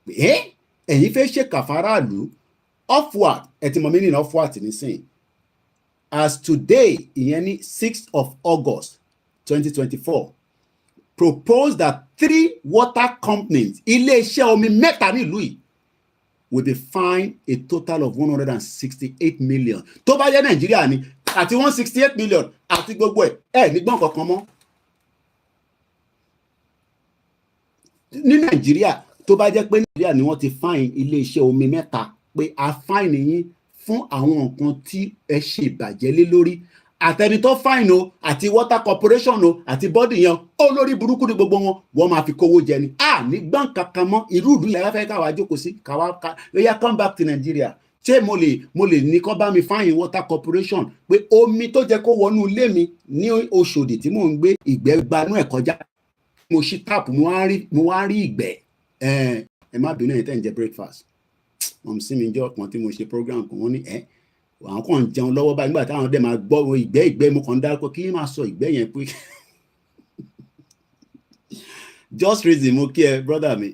Ẹ̀yin fẹ́ ṣèkà faraàlú. Upward, ẹ ti mọ̀ mí nínú upward nísìnyí. As today, ìyẹn ní 6th of August 2024, proposed that 3 water companies, ilé-iṣẹ́ omi mẹ́ta nílùú yìí, will be fined a total of 168 million. Tó bá jẹ́ Nàìjíríà ni, àti 168 million àti gbogbo ẹ̀ nígbọ́n kankan mọ́. Ní Nàìjíríà, tó bá jẹ́ pé Nàìjíríà ni wọ́n ti fine ilé-iṣẹ́ omi mẹ́ta pé a fine yín fún àwọn nǹkan tí ẹ ṣe ìbàjẹ́ lé lórí. Àtẹni tó fine o, àti water corporation o, àti bọ́dì yẹn, olórí burúkú ni gbogbo wọn, wọ́n máa fi kówó jẹ ni. Nígbọ́n kankan mọ́, irú ìlú lẹ́yìn fẹ́ káwa jókòó sí, lóyá come back to Nigeria. Ṣé mo lè ní kó bá mi fine water corporation pé omi tó jẹ́ kó wọnú ilé mi ní Òṣòdì tí mò ń gbé, ìgbẹ́ gbanú ẹ̀ kọjá. Mo ṣí tap, mo wá rí ìgbẹ́. Ẹ má bínú ẹ̀yin tẹ́ ń jẹ breakfast. Wọ́n sì mi jọ́ kan tí mo ṣe program kan, wọ́n ní àwọn kan ń jẹun lọ́wọ́ báyìí nígbà táwọn dẹ̀ máa gbọ́ ìgbẹ́ mo kàn ń dárúkọ kí n máa sọ ìgbẹ́ yẹn pé just reason mo kí ẹ brother mi,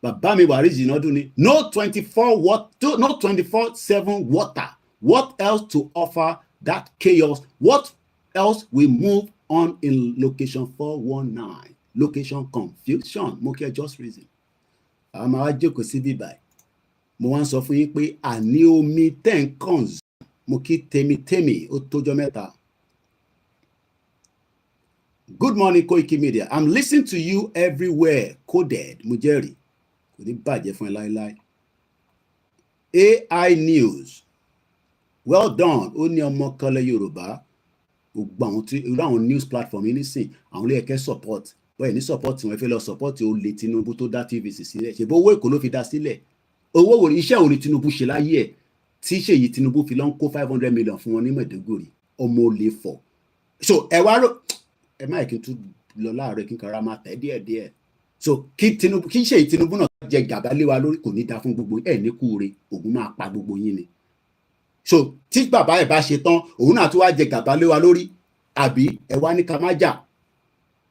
bàbá mi wà rí jìnnà dún ni no 24/7 water. What else to offer that chaos? What else will move on in location 419? Location confusion. Mo kí ẹ just reason. Àwọn máa wá jókòó sí bíbáyìí. Mo wá ń sọ fún yín pé àní omi 10 cons. Mo kí tèmi ó tójọ́ mẹ́ta. Good morning, Koikimedia. I'm listening to you everywhere. Coded. Mo jẹ́rìí. Kò ní bàjẹ́ fún ẹ láéláé. AI News. Well done. Ó ní ọmọ kọlẹ̀ Yorùbá. Gbogbo àwọn news platform yìí nísìn. Àwọn ilé ẹ̀kẹ́ support. Wọ́n ní support wọn fẹ́ lọ support olè Tinubu tó dá TVC sílẹ̀. Ṣèbí owó Èkó ló fi dá sílẹ̀. Owó wo iṣẹ́ òní Tinubu ṣe láyé ẹ̀ tí Ṣèyí Tinubu fi lọ ń kó 500 million fún wọn ní Maiduguri. Ọmọ olè fọ̀. So ẹ wá rò ẹ má kí n tún lọ láàárọ̀ kí n kàrà máa tẹ̀ díẹ̀díẹ̀. So kí Ṣèyí Tinubu náà jẹ gàba lé wa lórí kò ní da fún gbogbo ẹ̀ ní kúure, ògùn máa pa gbogbo yín ni. So tí bàbá ẹ̀ bá ṣe tán òun náà tún wá jẹ gàba lé wa lórí, àbí ẹ wá ní ká má jà.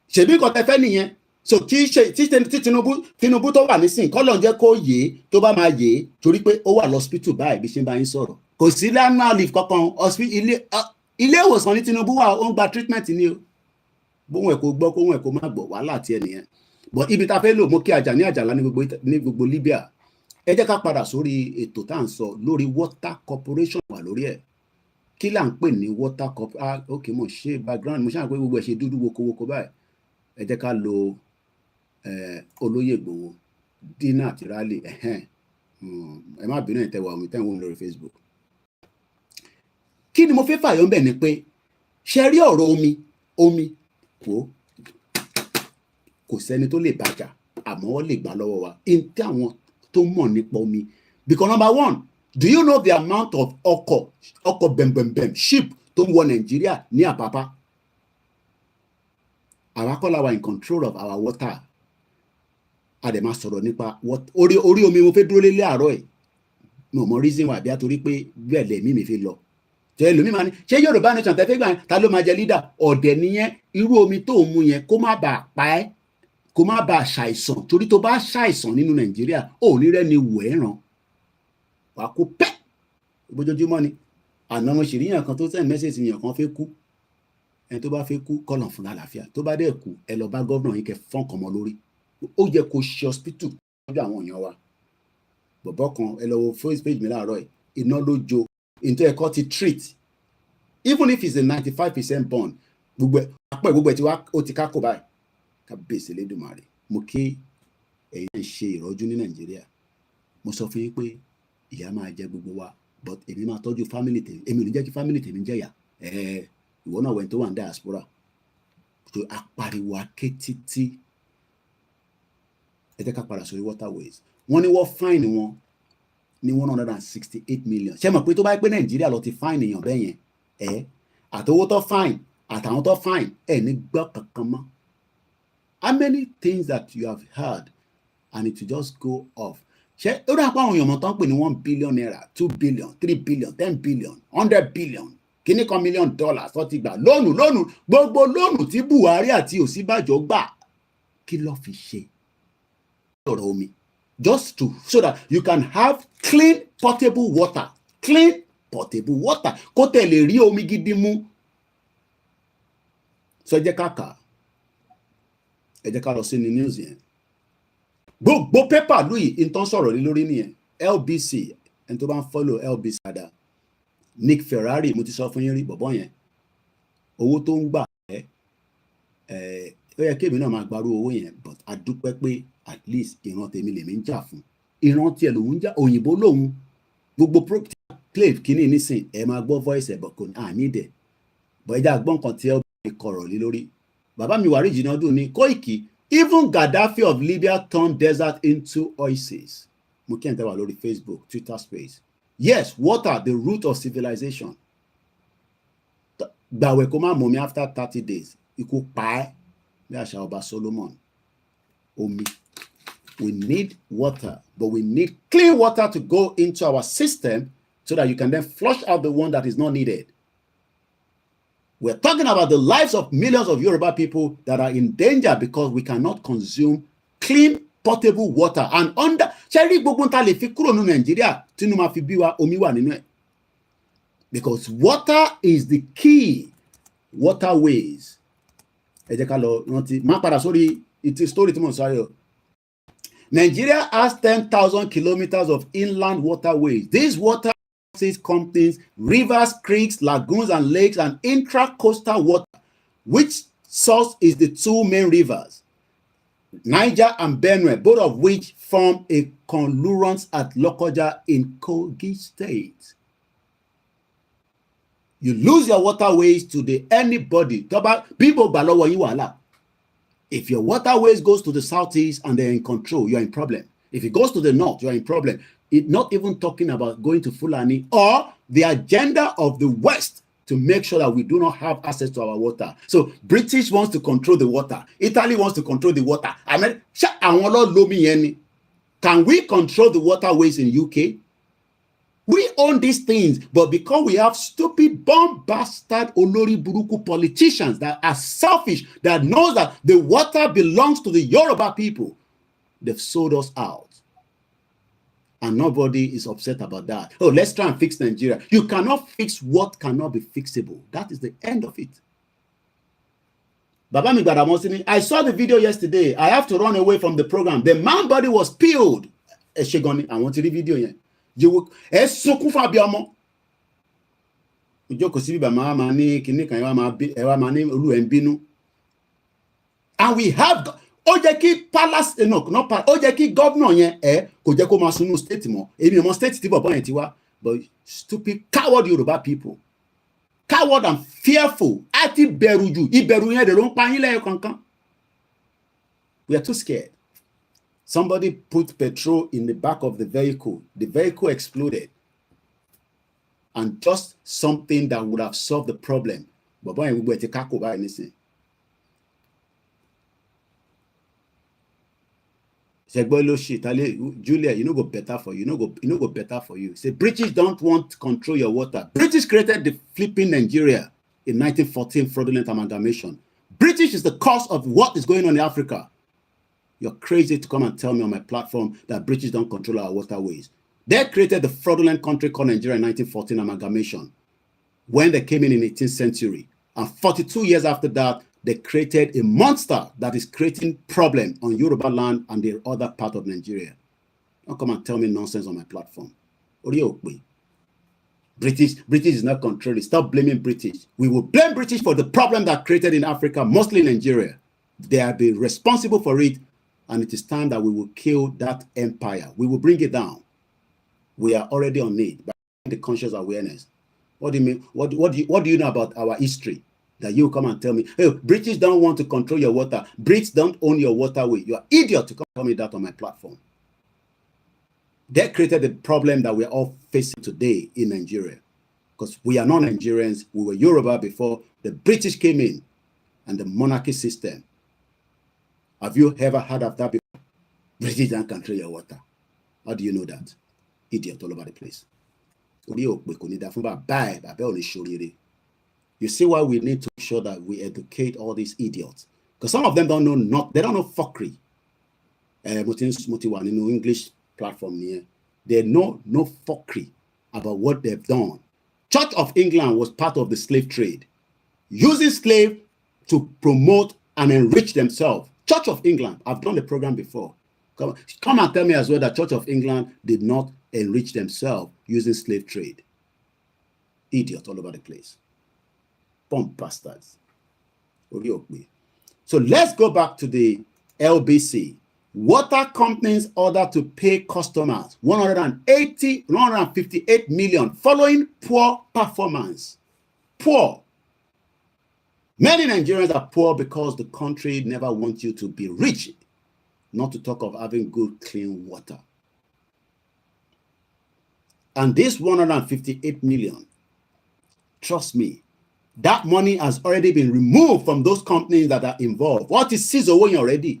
Ṣèbí nǹkan tẹ fẹ́ nìyẹn. So kí Tinubu tó wà nísìn kọ́ lọ́n jẹ́ kó yé tó bá máa yé torí pé ó wà lọ́spítù báyìí bí ṣe ń bá yín sọ̀rọ̀. Kò sí annual leave kankan, ilé ìwòsàn ní Tinubu wà ó ń gba treatment ni o. Bóun ẹ̀ kò gbọ́ kóun ẹ̀ kò má gbọ́ wàhálà tiẹ̀ nìyẹn. But ibi tá a fẹ́ lò mú kí àjàlá ní gbogbo Libya. Ẹ jẹ́ ká padà sórí ètò tá à ń sọ lórí water corporation wà lórí ẹ̀. Kí là ń pè ní water corporation? Ok, mo ṣe background, mo ṣáà pé gbogbo ẹ̀ ṣe dúdú wokowoko báyìí. Ẹ jẹ́ ká lo Olóyè Ìgbòho dínà àti rally ẹ má bínú ẹ̀ tẹ́wọ̀ àmì tẹ́wọ̀n lórí Facebook. Kí ni mo fẹ́ fàyọ́ ń bẹ̀ ni pé ṣe rí ọ̀rọ̀ omi kò sẹ́ni tó lè bàjá àmọ́ wọ́n lè gbà lọ́wọ́ wa in tí àwọn tó mọ̀ nípa omi. Because number one, do you know the amount of ọkọ̀ bẹ̀m̀bẹ̀m̀bẹ̀m ship tó ń wọ Nàìjíríà ní Àpápá? àwa kọ́ la wà in control of our water. A dẹ̀ máa sọ̀rọ̀ nípa orí omi mo fẹ́ dúró lé àárọ̀ ẹ̀. Mo mọ reason wà bí a torí pé bẹ́ẹ̀ lẹ̀mí mi fi lọ. Ṣé ẹlòmíì máa ní ṣé Yorùbá nation tẹ́ fẹ́ gbà yẹn ta ló máa jẹ leader? Ọ̀dẹ̀ nìyẹn, irú omi tó mu yẹn kó má bàa pa ẹ́, kó má bàa ṣàìsàn, torí tó bá ṣàìsàn nínú Nàìjíríà ò ní rẹ́ni wò ẹ́ ràn. Wà á kó pẹ́ bójoojúmọ́ ni. Àná mo sì rí yàn kan tó send message yàn kan fẹ́ kú. Ẹni tó bá fẹ́ kú kọ́lọ̀ fún àlàáfíà. Tó bá dẹ̀ kú ẹ lọ bá gọ́vnà yín kẹ́ fọ́n kan mọ́ lórí. Ó yẹ kó ṣe hospital lọ́jọ́ àwọn èèyàn wa. Bọ̀bọ́ kan ẹ lọ wo Facebook page mi láàárọ̀ ẹ̀, iná ló jó into ẹ̀kọ́ ti treat, even if it's a 95% bond, gbogbo ẹ̀ tí wá ó ti kákò báyìí. Kábíyèsí Elédùmarè, mo kí ẹ̀yin ń ṣe ìrọ́jú ní Nàìjíríà. Mo sọ fún yín pé ìyà máa jẹ gbogbo wa, but èmi máa tọ́jú family tèmi, èmi ò ní jẹ́ kí family tèmi jẹ̀yà. Ìwọ náà wẹ̀ tó wà ní diaspora, tó apariwo aké títí. Ẹ jẹ́ ká padà sórí waterways. Wọ́n ní wọ́n fine wọn ní 168 million. Ṣé mọ̀ pé tó bá yẹ pé Nàìjíríà lọ ti fine èèyàn bẹ́ẹ̀ yẹn, àtowó tó fine àtàwọn tó fine ní gbọ́ kankan mọ́. How many things that you have heard and it will just go off? Ṣé ó dà pé àwọn èèyàn mọ̀ tán pè ní 1 billion naira, 2 billion, 3 billion, 10 billion, 100 billion, kíní kan $1 million tó ti gbà lónù gbogbo lónù tí Buhari àti Ọ̀ṣínbàjò gbà kí ló fi ṣe ọ̀rọ̀ omi? Just so that you can have clean potable water, kó tẹ̀lé rí omi gidi mu. So ẹ jẹ́ ká kà, ẹ jẹ́ ká lọ sí ní news yẹn. Gbogbo pépà lóyè ìtàn sọ̀rọ̀ lé lórí nìyẹn. LBC, ẹni tó bá ń follow LBC dáadáa, Nick Ferrari, mo ti sọ fún yín rí bọ̀bọ́ yẹn, owó tó ń gbà ó yẹ kémi náà máa gbarú owó yẹn, but a dúpẹ́ pé at least ìran tèmi lèmi ń jà fún. Ìran tiẹ̀ lòun ń jà, òyìnbó lòun. Gbogbo play kínní nísìn ẹ máa gbọ́ voice ẹ̀ bọ̀ kò ní àníìdẹ̀. Bọ̀ ẹ jẹ́ àgbọ̀n kan tí ẹ kọ̀rọ̀ lé lórí. Bàbá mi Wàrí Jìnnàdù ní Koiki, even Gaddafi of Libya turned desert into oasis. Mo kí ẹ̀ ń tẹ́wà lórí Facebook, Twitter space. Yes, water, the root of civilization. Gbàwẹ̀ kó má mọ̀ mi after 30 days. Ikú pa ẹ́ bí àṣà ọba Solomon. Omi. We need water, but we need clean water to go into our system so that you can then flush out the one that is not needed. We're talking about the lives of millions of Yoruba people that are in danger because we cannot consume clean, potable water. And under Cherry Bogunta le fi kúrò ní Nigeria, tínú máa fi bí wa omi wà nínú ẹ̀. Because water is the key. Waterways. Ẹ jẹ́ ká lọ rántí. Má padà sórí story tí mo sọ ayọ̀. Nigeria has 10,000 kilometers of inland waterways. These waterways contains rivers, creeks, lagoons, and lakes, and intra-coastal water, which source is the two main rivers, Niger and Benue, both of which form a confluence at Lokoja in Kogi State. You lose your waterways to anybody. People balowo yin wahala. If your waterways goes to the southeast and they're in control, you're in problem. If it goes to the north, you're in problem. It's not even talking about going to Fulani or the agenda of the West to make sure that we do not have access to our water. So British wants to control the water. Italy wants to control the water. Can we control the waterways in UK? We own these things, but because we have stupid, bomb bastard, olori buruku politicians that are selfish, that knows that the water belongs to the Yoruba people, they've sold us out. And nobody is upset about that. Oh, let's try and fix Nigeria. You cannot fix what cannot be fixable. That is the end of it. Baba mi Gbadamosini, I saw the video yesterday. I have to run away from the program. The man body was peeled. Eshegoni, I want to the video here. You will sunkún fún abiyamọ. Ìjókòó sí bíbá máa ní kíní kan ẹwà máa ní olú ẹ̀ ń bínú. And we have ó jẹ́ kí palace not ó jẹ́ kí governor yẹn kò jẹ́ kó máa sunú state mọ́. Èmi ọmọ state tí bọ̀bọ̀ yẹn ti wá, but stupid coward Yoruba people, coward and fearful, àti bẹ̀rù jù, ìbẹ̀rù yẹn dẹ̀ ló ń pa yín lẹ́yìn kankan. We are too scared. Somebody put petrol in the back of the vehicle. The vehicle exploded. And just something that would have solved the problem. Baba and we were to kako by anything. Julia, you know go better for you. You know go better for you. Say British don't want to control your water. British created the flipping Nigeria in 1914 fraudulent amalgamation. British is the cause of what is going on in Africa. You're crazy to come and tell me on my platform that British don't control our waterways. They created the fraudulent country called Nigeria in 1914 amalgamation when they came in the 18th century. And 42 years after that, they created a monster that is creating problem on Yoruba land and the other part of Nigeria. Don't come and tell me nonsense on my platform. British is not controlling. Stop blaming British. We will blame British for the problem that created in Africa, mostly Nigeria. They have been responsible for it, and it is time that we will kill that empire. We will bring it down. We are already on it by the conscious awareness. What do you mean? What do you know about our history? That you come and tell me, hey, British don't want to control your water. Brits don't own your waterway. You're an idiot to come tell me that on my platform. They created the problem that we're all facing today in Nigeria. Because we are not Nigerians. We were Yoruba before the British came in and the monarchy system. Have you ever heard of that before? British don't control your water. How do you know that? Idiot all over the place. You see why we need to make sure that we educate all these idiots. Because some of them don't know they don't know fuckery. English platform here. They know no fuckery about what they've done. Church of England was part of the slave trade, using slave to promote and enrich themselves. Church of England, I've done the program before. Come and tell me as well that Church of England did not enrich themselves using slave trade. Idiot all over the place. Bomb bastards. So let's go back to the LBC. Water companies order to pay customers 158 million following poor performance. Poor. Many Nigerians are poor because the country never wants you to be rich, not to talk of having good, clean water. And this 158 million, trust me, that money has already been removed from those companies that are involved. What is seized away already?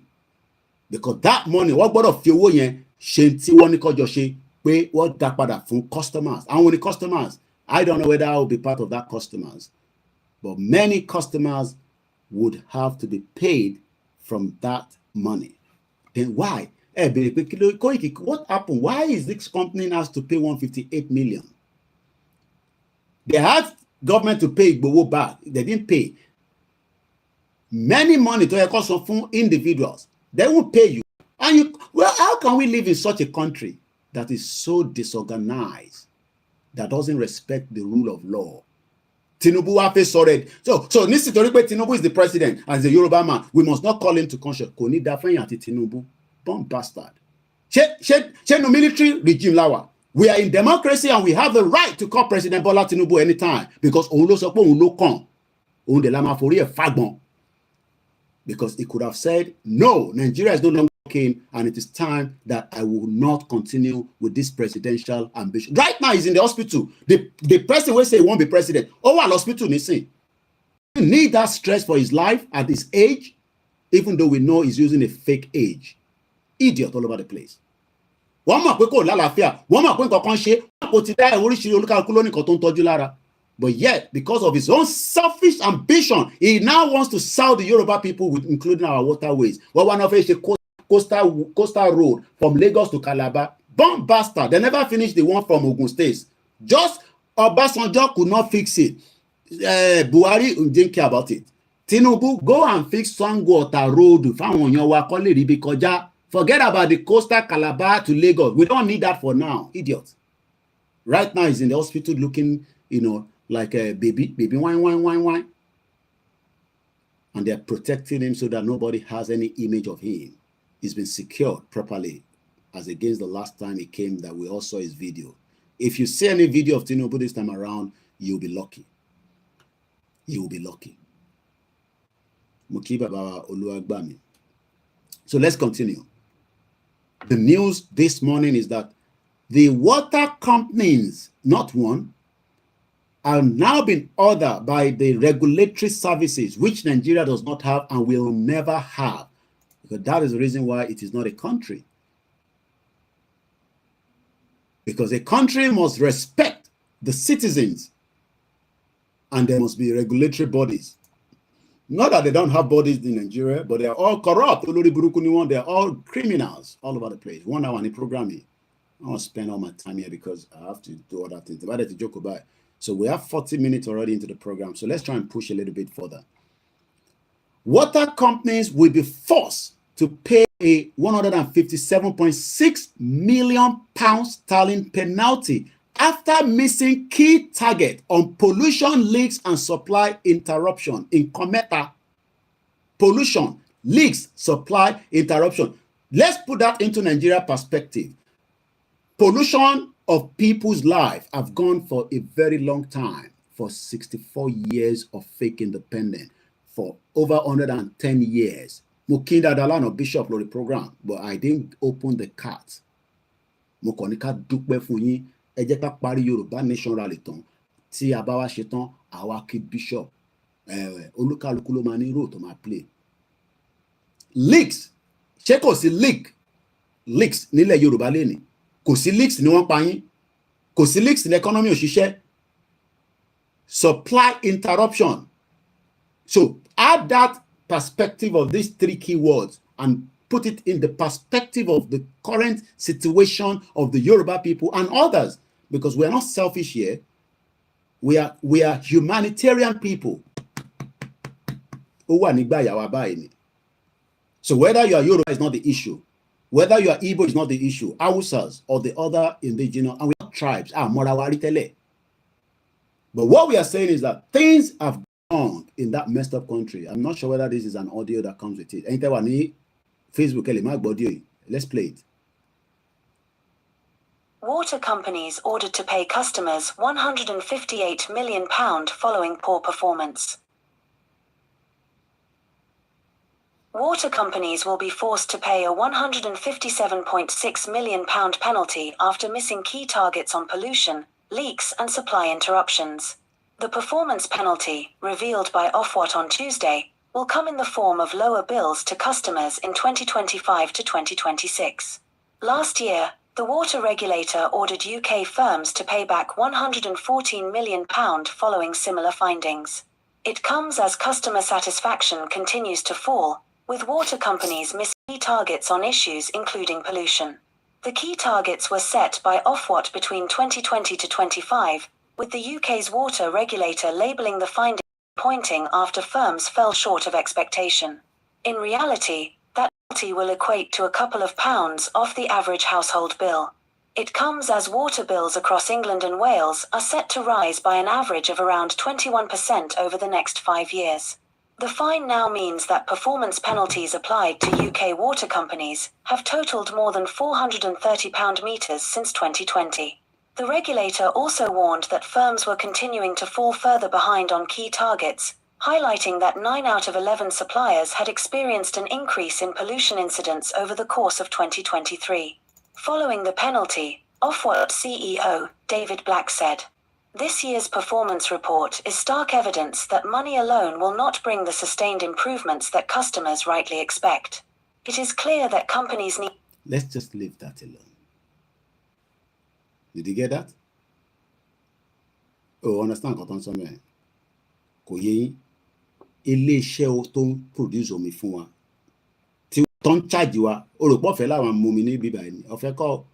Because that money, what about fuel yen, shanty one kojoshi, pay what that pada from customers. And when the customers, I don't know whether I will be part of that customers, but many customers would have to be paid from that money. Then why? What happened? Why is this company has to pay 158 million? They had government to pay Igbowo back. They didn't pay. Many money to a cost of individuals. They won't pay you. And you, well, how can we live in such a country that is so disorganized, that doesn't respect the rule of law? Tinubu wa face sorted. So Tinubu is the president and the Yoruba man. We must not call him to conscience. Koni dafen ati Tinubu. Bomb bastard. No military regime lawa. We are in democracy and we have the right to call President Bola Tinubu anytime because because he could have said, no, Nigeria is no longer working and it is time that I will not continue with this presidential ambition. Right now, he's in the hospital. The person will say he won't be president. Oh, well, hospital, listen. He need that stress for his life at his age, even though we know he's using a fake age. Idiot all over the place. But yet, because of his own selfish ambition, he now wants to sell the Yoruba people, with including our waterways. Well, one of it is the coastal road from Lagos to Calabar. Bomb bastard. They never finished the one from Ogun State. Just Obasanjo could not fix it. Buhari didn't care about it. Tinubu, go and fix Sangwater Road. Forget about the coastal Calabar to Lagos. We don't need that for now. Idiot. Right now, he's in the hospital looking, like a baby wine. And they're protecting him so that nobody has any image of him. He's been secured properly, as against the last time he came that we all saw his video. If you see any video of Tinubu this time around, you'll be lucky. You will be lucky. So let's continue. The news this morning is that the water companies, not one, are now being ordered by the regulatory services, which Nigeria does not have and will never have. Because that is the reason why it is not a country. Because a country must respect the citizens, and there must be regulatory bodies. Not that they don't have bodies in Nigeria, but they are all corrupt. They are all criminals all over the place. 1 hour in the programming. I won't spend all my time here because I have to do other things. About to joke about it. So we have 40 minutes already into the program. So let's try and push a little bit further. Water companies will be forced to pay a £157.6 million sterling penalty after missing key target on pollution, leaks, and supply interruption in Kometa. Pollution, leaks, supply interruption. Let's put that into Nigeria perspective. Pollution of people's life have gone for a very long time, for 64 years of fake independence, for over 110 years. Mukinda Dalano Bishop Lori program, but I didn't open the cat. Mokonika dúpẹ́ fún yín. Ẹ jẹ́ ká parí Yorùbá Nation rally tán. Tí a bá wá ṣe tán, àwa kí Bishop olúkálùkù ló máa ní role tó máa play. Leaks. Ṣé kò sí leaks nílẹ̀ Yorùbá lẹ́ni? Kò sí leaks ni wọ́n pa yín. Kò sí leaks ní economy òṣìṣẹ́. Supply interruption. So add that perspective of these 3 key words and put it in the perspective of the current situation of the Yoruba people and others, because we are not selfish here. We are humanitarian people. So whether you are Yoruba is not the issue. Whether you are Igbo is not the issue. Hausas or the other indigenous, and we have tribes. But what we are saying is that things have gone in that messed up country. I'm not sure whether this is an audio that comes with it. Anytime Facebook, let's play it. Water companies ordered to pay customers £158 million following poor performance. Water companies will be forced to pay a £157.6 million penalty after missing key targets on pollution, leaks, and supply interruptions. The performance penalty, revealed by Ofwat on Tuesday, will come in the form of lower bills to customers in 2025 to 2026. Last year, the water regulator ordered UK firms to pay back £114 million following similar findings. It comes as customer satisfaction continues to fall, with water companies missing key targets on issues including pollution. The key targets were set by Ofwat between 2020 to 25, with the UK's water regulator labelling the findings disappointing after firms fell short of expectation. In reality, that penalty will equate to a couple of pounds off the average household bill. It comes as water bills across England and Wales are set to rise by an average of around 21% over the next 5 years. The fine now means that performance penalties applied to UK water companies have totaled more than £430 meters since 2020. The regulator also warned that firms were continuing to fall further behind on key targets, highlighting that 9 out of 11 suppliers had experienced an increase in pollution incidents over the course of 2023. Following the penalty, Ofwat CEO David Black said, "This year's performance report is stark evidence that money alone will not bring the sustained improvements that customers rightly expect. It is clear that companies need..." Let's just leave that alone. Did you get that? Oh, understand what I'm saying? Kò yé yín. Ilé-iṣẹ́ tó ń produce omi fún wa. Tí tó ń charge wa. O rò pé ọ̀fẹ́ làwọn mú mi ní bíbá ẹni. Ọ̀fẹ́ kọ́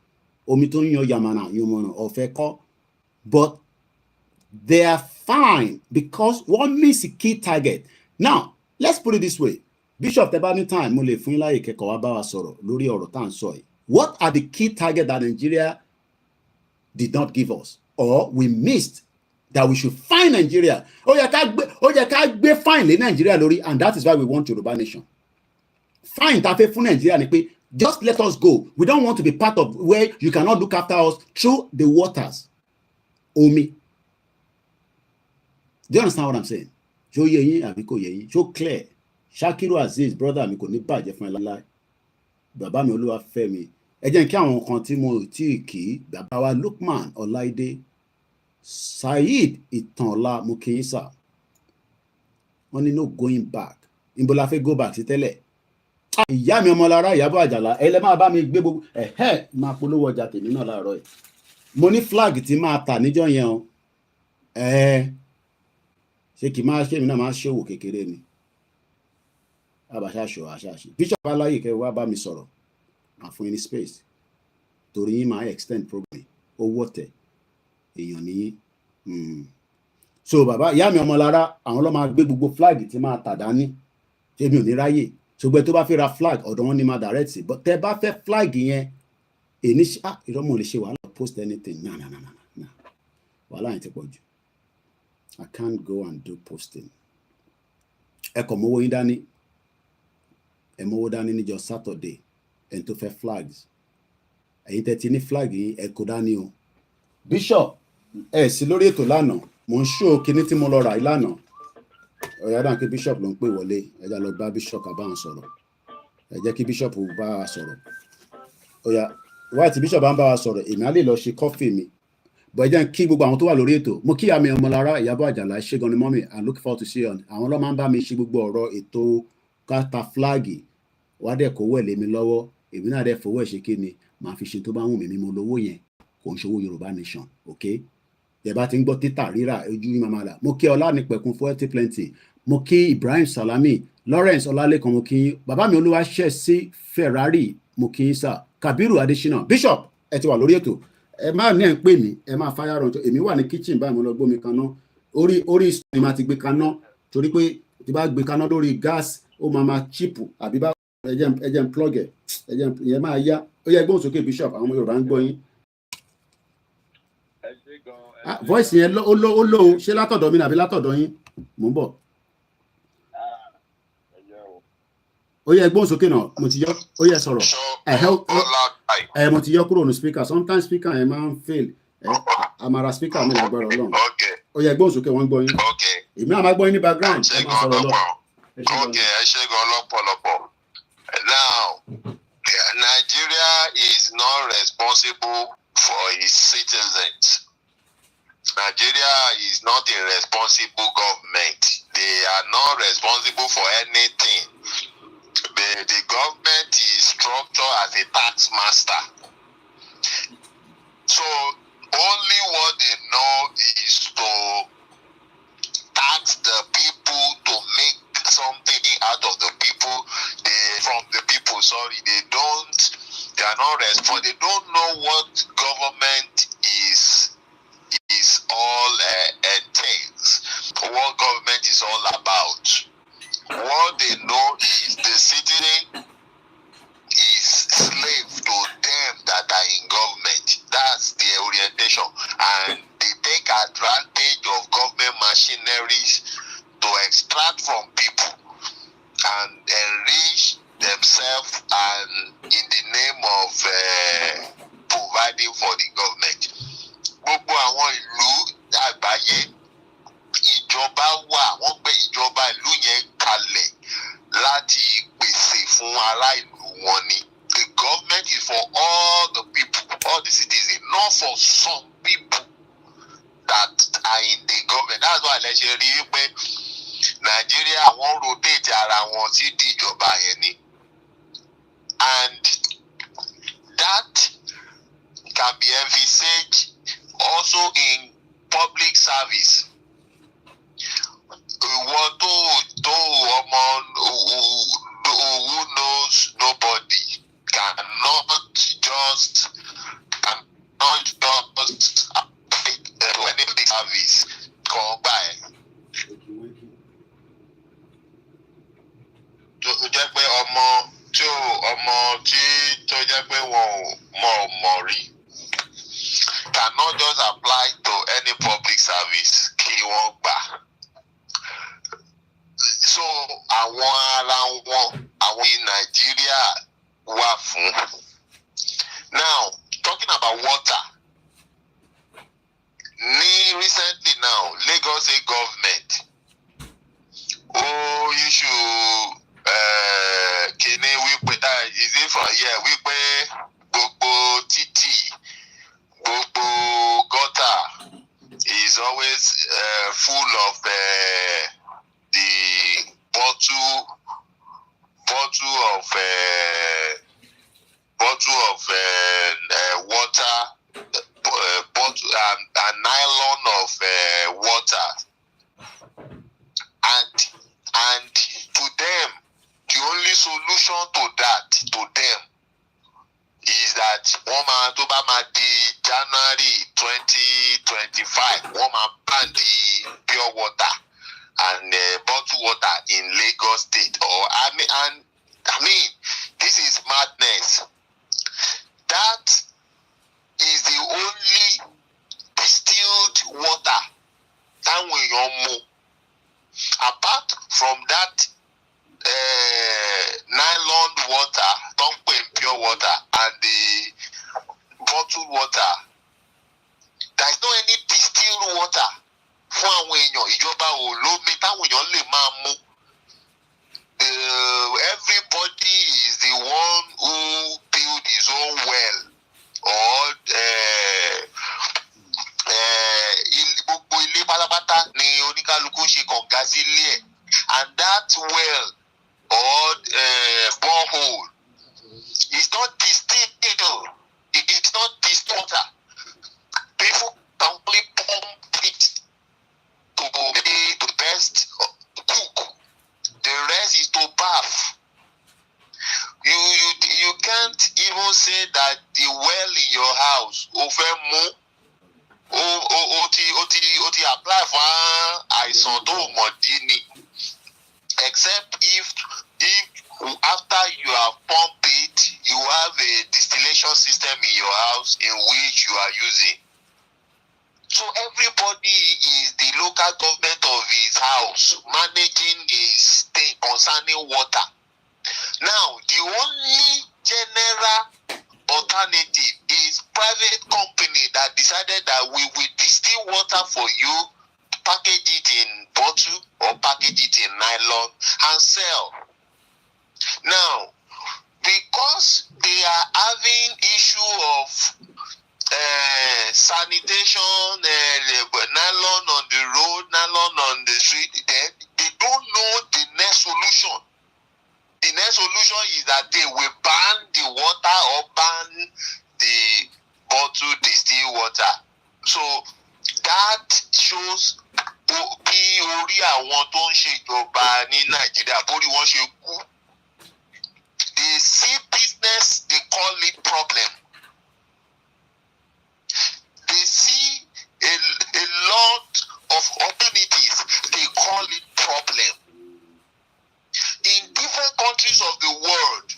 omi tó ń yan yamana yomona. Ọ̀fẹ́ kọ́. But they are fine because one miss a key target. Now, let's put it this way. Bishop Tebani time mo lè fún yín láyè kẹ́kọ̀ọ́ wá bá wa sọ̀rọ̀ lórí ọ̀rọ̀ tá à ń sọ yìí. What are the key targets that Nigeria did not give us, or we missed, that we should find Nigeria? Oh yeah, can't be fine in Nigeria, Lori, and that is why we want Yoruba Nation. Fine, Nigeria, just let us go. We don't want to be part of where you cannot look after us through the waters. Omi. Do you understand what I'm saying? So clear. Shakiru Aziz, brother, mi kò ní bàjẹ́ fún ẹ láíláí. Bàbá mi Olúwafẹ́mi. Ẹ jẹ́ kí àwọn kan tí mo tí kì bàbá wa Lukman Ọláìdé, Saheed Ìtànọlá Mukiyisa. Wọ́n ní no going back. Níbo la fẹ́ go back sí tẹ́lẹ̀? Ìyá mi Ọmọlára Ìyábọ̀ Àjàlá, ẹ lè máa bá mi gbé gbogbo máa polówó ọjà tèmi náà láàárọ̀ yìí. mo ní flag tí máa tà níjọ́ yẹn o ṣé kì í máa ṣe èmi náà máa ṣòwò kékeré ni àbàṣàṣọ àṣàṣì bishop aláyè kẹ́ wá bá mi sọ̀rọ̀ máa fún yín ní space torí yín máa extend program owó tẹ̀ èèyàn nìyí so bàbá ìyá mi Ọmọlára àwọn ló máa gbé gbogbo flag tí máa tà dání èmi ò ní ráyè ṣùgbọ́n tó bá fẹ́ ra flag ọ̀dọ̀ wọn ni máa direct sí but tẹ́ bá fẹ́ flag yẹn èní ìrọ́mọ̀ lè ṣe wàhálà post anything nah. Wàhálà yẹn ti pọ̀ jù I can't go and do posting ẹ kọ̀ mọ́wọ́ yín dání ẹ mọ́wọ́ dání níjọ́ Saturday ẹ̀ tó fẹ́ flags ẹ̀yin tẹ́ ti ní flag yín ẹ kó dání o Bishop ẹ sí lórí ètò lánàá mo ń ṣó kinní tí mo lọ rà lánàá ọ̀yá dáhùn kí Bishop ló ń pè wọlé ẹ já lọ bá Bishop àbáwọn sọ̀rọ̀ ẹ jẹ́ kí Bishop bá wa sọ̀rọ̀ ọ̀yá wáyé tí Bishop bá ń bá wa sọ̀rọ̀ èmi á lè lọ ṣe kọ́fì mi bọ̀ ẹ jẹ́ kí gbogbo àwọn tó wà lórí ètò mo kí àmì Ọmọlára Ìyábọ̀ Àjàlá ṣẹ́gun ni mọ́mì and look forward to see you àwọn ọlọ́mọ ń bá mi ṣe gbogbo ọ̀rọ̀ ètò káta fúláàgì wá dẹ̀ kówó ẹ̀ lé mi lọ́wọ́ èmi náà dẹ̀ fowó ẹ̀ ṣe kí ni màá fi ṣe tó bá wù mí mo lówó yẹn kò ń ṣòwò Yorùbá nation ok ẹ bá ti ń gbọ́ títà rírà ojú yín máa là mo kí Ọlánìpẹ̀kun Forty Plenty mo kí Ibrahim Salami Lawrence Ọlálékan mo kí bàbá mi Olúwaṣẹ́ sí Ferrari mo kí sà Kabiru Adesina Bishop ẹ ti wà lórí ètò ẹ máa ní ẹ̀ ń pè mí ẹ máa fáyà rọ̀ èmi wà ní kitchen báyìí mo lọ gbómi kaná orí ni máa ti gbé kaná torí pé tí bá gbé kaná lórí gas ó máa chip àbí bá ẹjẹ ń plug ẹ ẹjẹ ìyẹn máa yá ó yẹ gbóhùn sókè Bishop àwọn ọmọ Yorùbá ń gbọ́ yín. Voice yẹn ó lóhùn ṣé látọ̀dọ̀ mi nàbí látọ̀dọ̀ yín mò ń bọ̀. ó yẹ gbóhùn sókè náà mo ti yọ ó yẹ sọ̀rọ̀ mo ti yọ kúrò ní speaker sometimes speaker yẹn máa ń fail àmàrà speaker mi lágbára Ọlọ́run ó yẹ gbóhùn sókè wọ́n gbọ́ yín èmi náà máa gbọ́ yín ní background ẹ máa sọ̀rọ̀ lọ. ẹ ṣe gan lọ́pọ̀lọpọ̀ now Nigeria is not responsible for its citizens. Nigeria is not a responsible government. They are not responsible for anything. The government is structured as a tax master. So only what they know is to tax the people to make something out of the people. They are not responsible. They don't know what government is all entails, what government is all about. What they know is the citizen is slave to them that are in government. That's the orientation, and they take advantage of government machineries to extract from people and enrich themselves, and in the name of providing for the government. Gbogbo àwọn ìlú àgbáyé ìjọba wà, wọ́n gbé ìjọba ìlú yẹn kalẹ̀ láti pèsè fún ará ìlú wọn ni. The government is for all the people, all the citizens, not for some people that are in the government. That's why lẹ ṣe rí pé Nàìjíríà wọ́n rotate ara wọn sí di ìjọba yẹn ni. And that can be envisaged also in public service. Who knows nobody cannot just any big service come by. Tó jẹ́ pé ọmọ tí tó jẹ́ pé wọn ò mọ̀ rí cannot just apply to any public service kí wọ́n gbà. So àwọn ará wọn àwọn in Nigeria wà fún. Now talking about water, recently now Lagos State government issue kìíní wípé is it for wípé gbogbo títì gbogbo gutter is always full of the bottle of water a nylon of water, and to them, the only solution to them is that woman to January 2025, woman ban the pure water and bottled water in Lagos State. I mean, this is madness. That is the only distilled water that we know. Apart from that nylon water, pure water, and the bottled water, there is no any distilled water for àwọn èèyàn. Ìjọba ò lómi táwọn èèyàn lè máa mú. Everybody is the one who build his own well, or gbogbo ilé pátápátá ni oníkálukú ṣe kànga sílé ẹ̀, and that well or borehole is not distilled. It is not distilled water. People can only pump it to the best cook. The rest is to bath. You can't even say that the well in your house oti apply for àìsàn tó mọ̀dí ni, except if after you have pumped it, you have a distillation system in your house in which you are using. So everybody is the local government of his house managing his thing concerning water. Now, the only general alternative is private company that decided that we will distill water for you, package it in bottle or package it in nylon and sell. Now, because they are having issue of sanitation, nylon on the road, nylon on the street, then they don't know the next solution. The next solution is that they will ban the water or ban the bottled distilled water. So that shows bí orí àwọn tó ń ṣèjọba ní Nàìjíríà bórí wọ́n ṣe kú. They see business, they call it problem. They see a lot of opportunities, they call it problem. In different countries of the world,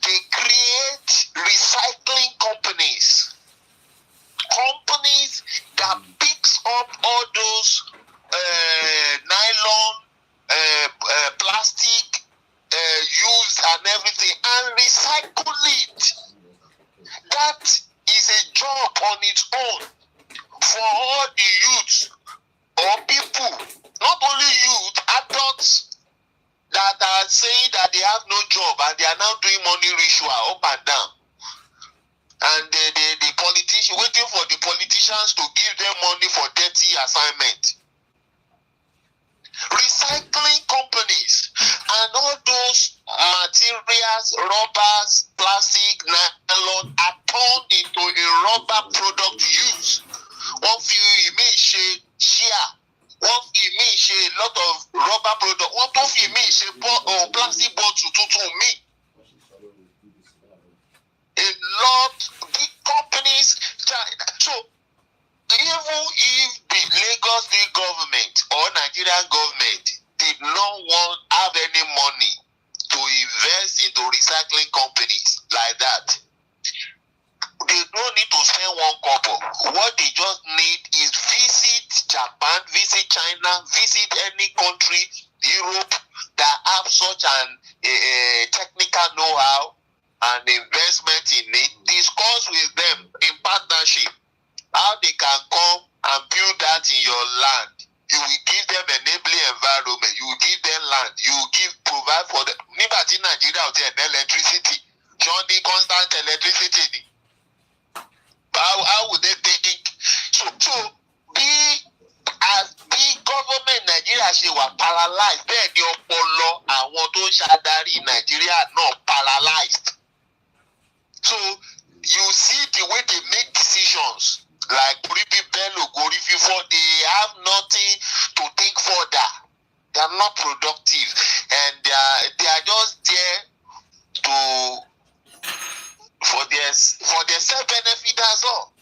they create recycling companies. Companies that picks up all those nylon, plastic, used and everything and recycle it. That is a job on its own for all the youths or people, not only youth, adults that are saying that they have no job and they are now doing money ritual up and down. And the politicians, waiting for the politicians to give them money for dirty assignment. Recycling companies and all those materials, rubbers, plastic, nylon are turned into a rubber product use. One few share, one few share a lot of rubber product. One to few plastic bottle to me. A lot big companies. So even if the Lagos State government or Nigerian government did not have any money to invest into recycling companies like that, they don't need to spend one kobo. What they just need is visit Japan, visit China, visit any country, Europe, that have such an technical know-how and investment in it. Discuss with them in partnership how they can come and build that in your land. You will give them enabling environment. You will give them land. You will provide for them. Nígbàtí Nigeria ò tiẹ̀ ní electricity, ṣọ́ ní constant electricity. How would they think? So bí government Nigeria ṣe wà paralyzed, bẹ́ẹ̀ ni ọpọlọ àwọn tó ń ṣàdarí Nigeria náà paralyzed. So you see the way they make decisions. institutions like Gorifi Bello, Gorifi for they have nothing to think further. They are not productive, and they are just there for their self-benefit as well.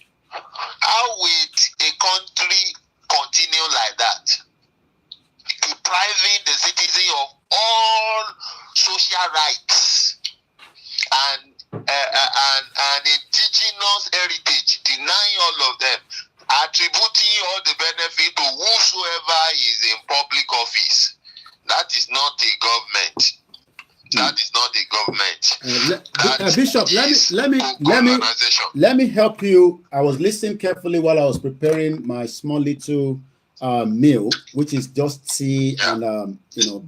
How will a country continue like that? Depriving the citizen of all social rights and indigenous heritage, denying all of them, attributing all the benefit to whosoever is in public office. That is not a government. That is not a government. Bishop, let me help you. I was listening carefully while I was preparing my small little meal, which is just tea and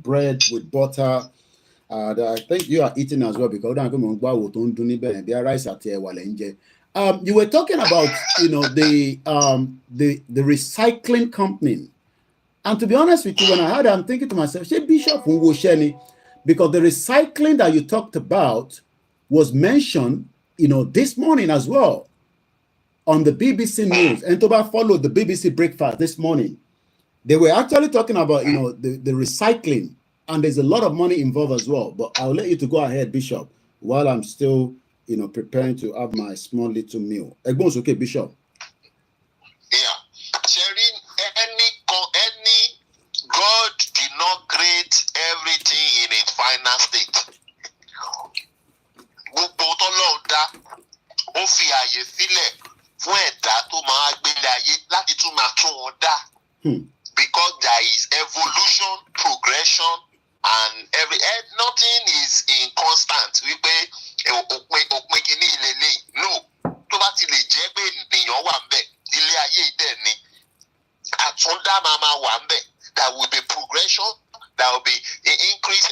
bread with butter. I think you are eating as well because you were talking about the recycling company, and to be honest with you, when I heard it, I'm thinking to myself, Bishop, because the recycling that you talked about was mentioned, this morning as well on the BBC News, and Toba followed the BBC Breakfast this morning. They were actually talking about, the recycling, and there's a lot of money involved as well. But I'll let you to go ahead, Bishop, while I'm still, preparing to have my small little meal. Egbon's okay, Bishop. Yeah, sharing any God did not create everything in its final state. Gbogbo tọ́lọ́run dá, ó fi àyè sílẹ̀ fún ẹ̀dá tó máa gbélé ayé láti tún máa tún wọn dá. Because there is evolution, progression, and nothing is in constant. Wípé òpin kìíní ìlélẹ̀. No, tó bá ti lè jẹ́ pé ènìyàn wà ń bẹ̀, ilé ayé ìdẹ̀ ni. Àtúndá máa wà ń bẹ̀. There will be progression, there will be an increase.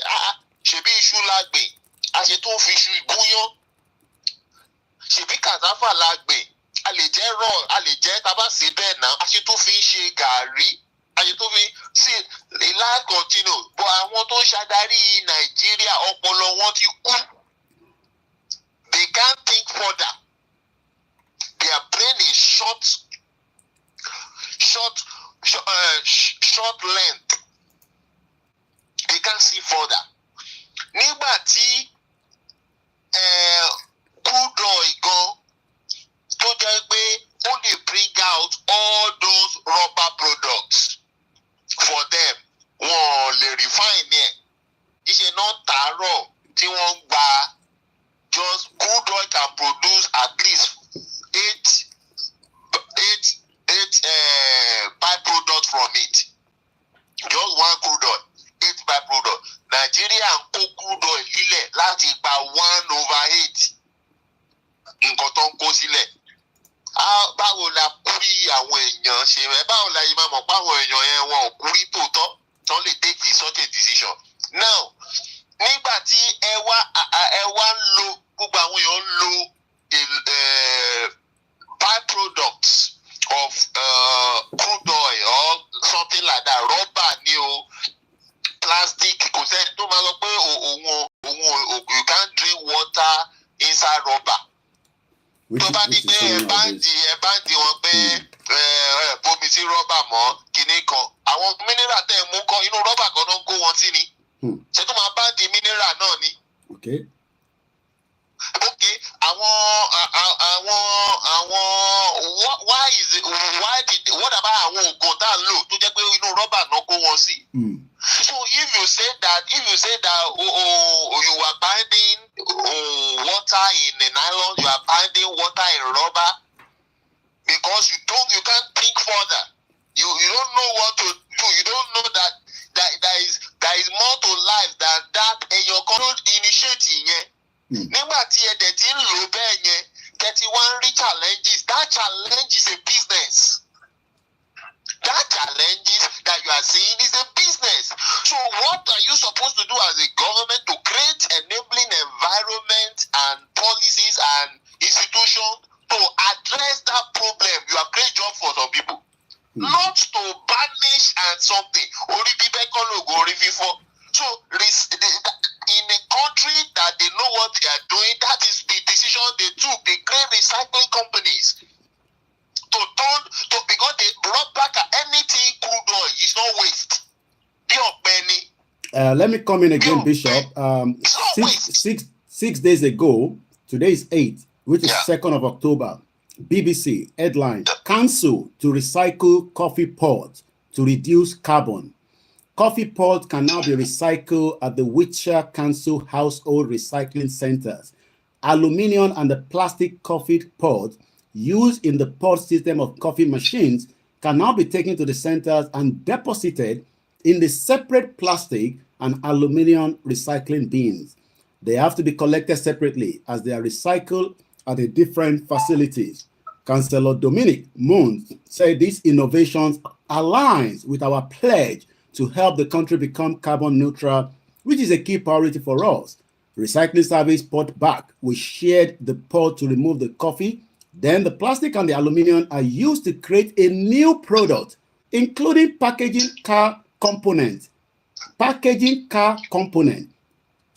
Ṣebí iṣu lágbè, a ṣe tó fi iṣu ìgúnyán. Ṣebí kàzáfà lágbè, a lè jẹ́ rọ̀, a lè jẹ́ tábà sí bẹ́ẹ̀ náà, a ṣe tó fi ń ṣe gàárì. Àyè tó fi sí ìlà continue. But àwọn tó ń ṣàdarí Nàìjíríà ọpọlọ wọn ti kú. They can't think further. Their brain is short length. They can't see further. Nígbà tí crude oil gan tó jẹ́ pé ó lè bring out all those rubber products for them, wọ́n lè refine ẹ̀. Iṣẹ́ náà tààrọ̀ tí wọ́n gba just crude oil can produce at least eight byproducts from it. Just one crude oil, 8 byproducts. Nigeria ń kó crude oil lílẹ̀ láti gba 1/8 nǹkan tó ń kó sílẹ̀. Báwo la kúrí àwọn èèyàn ṣe rẹ̀? Báwo la yìí máa mọ̀ pé àwọn èèyàn yẹn wọn ò kúrí tòótọ́ tán lè take such a decision? Now, nígbà tí ẹ wá ń lo gbogbo àwọn èèyàn ń lo byproducts of crude oil or something like that, rubber ni o, plastic, kò sẹ́ni tó máa sọ pé you can't drink water inside rubber. Tó bá ní pé ẹ báǹdì wọn pé bomi sí rọ́bà mọ́ kinní kan, àwọn mineral tẹ̀ mú kọ́ inú rọ́bà kan náà ń kó wọn sí ni. Ṣé tó máa báǹdì mineral náà ni? Okay, what about àwọn oògùn tá à ń lò tó jẹ́ pé inú rọ́bà náà kó wọn sí? So if you say that you are binding water in a nylon, you are binding water in rubber because you can't think further. You don't know what to do. You don't know that there is more to life than that. And your control initiate yẹn. Nígbà tí ẹ dẹ̀ ti ń lò bẹ́ẹ̀ yẹn, 31 challenges. That challenge is a business. That challenges that you are seeing is a business. So what are you supposed to do as a government to create enabling environment and policies and institutions to address that problem? You have created job for some people. Not to banish and something. So in a country that they know what they are doing, that is the decision they took. They create recycling companies. because they brought back anything crude oil is not waste. Pure penny. Let me come in again, Bishop. Six days ago, today is 8, which is 2nd of October. BBC headline: Council to recycle coffee pods to reduce carbon. Coffee pods can now be recycled at the Wiltshire Council household recycling centers. Aluminium and the plastic coffee pods used in the pod system of coffee machines can now be taken to the centers and deposited in the separate plastic and aluminium recycling bins. They have to be collected separately as they are recycled at the different facilities. Councillor Dominic Moons said these innovations aligns with our pledge to help the country become carbon neutral, which is a key priority for us. Recycling service pod back. We shared the pod to remove the coffee. Then the plastic and the aluminium are used to create a new product, including packaging car components,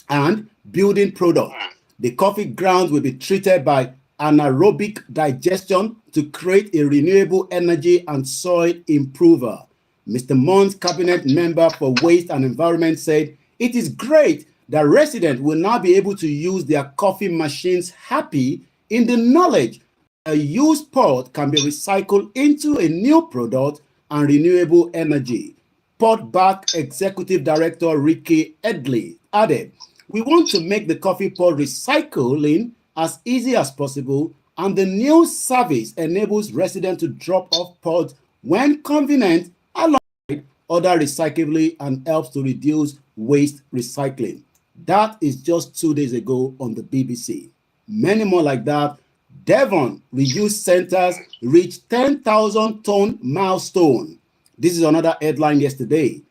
and building product. The coffee grounds will be treated by anaerobic digestion to create a renewable energy and soil improver. Mr. Mons, cabinet member for Waste and Environment, said it is great that residents will now be able to use their coffee machines happy in the knowledge a used pod can be recycled into a new product and renewable energy. Podback Executive Director Ricky Edley added, "We want to make the coffee pod recycling as easy as possible, and the new service enables residents to drop off pods when convenient alongside other recyclable and helps to reduce waste recycling." That is just 2 days ago on the BBC. Many more like that. Devon reuse centers reached 10,000 ton milestone. This is another headline yesterday.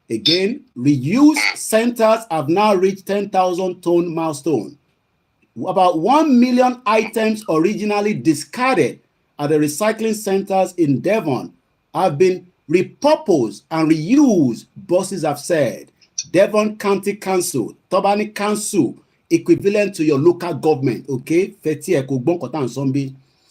Again, reuse centers have now reached 10,000 ton milestone. About 1 million items originally discarded at the recycling centers in Devon have been repurposed and reused, bosses have said. Devon County Council, Tobani Council, equivalent to your local government, okay,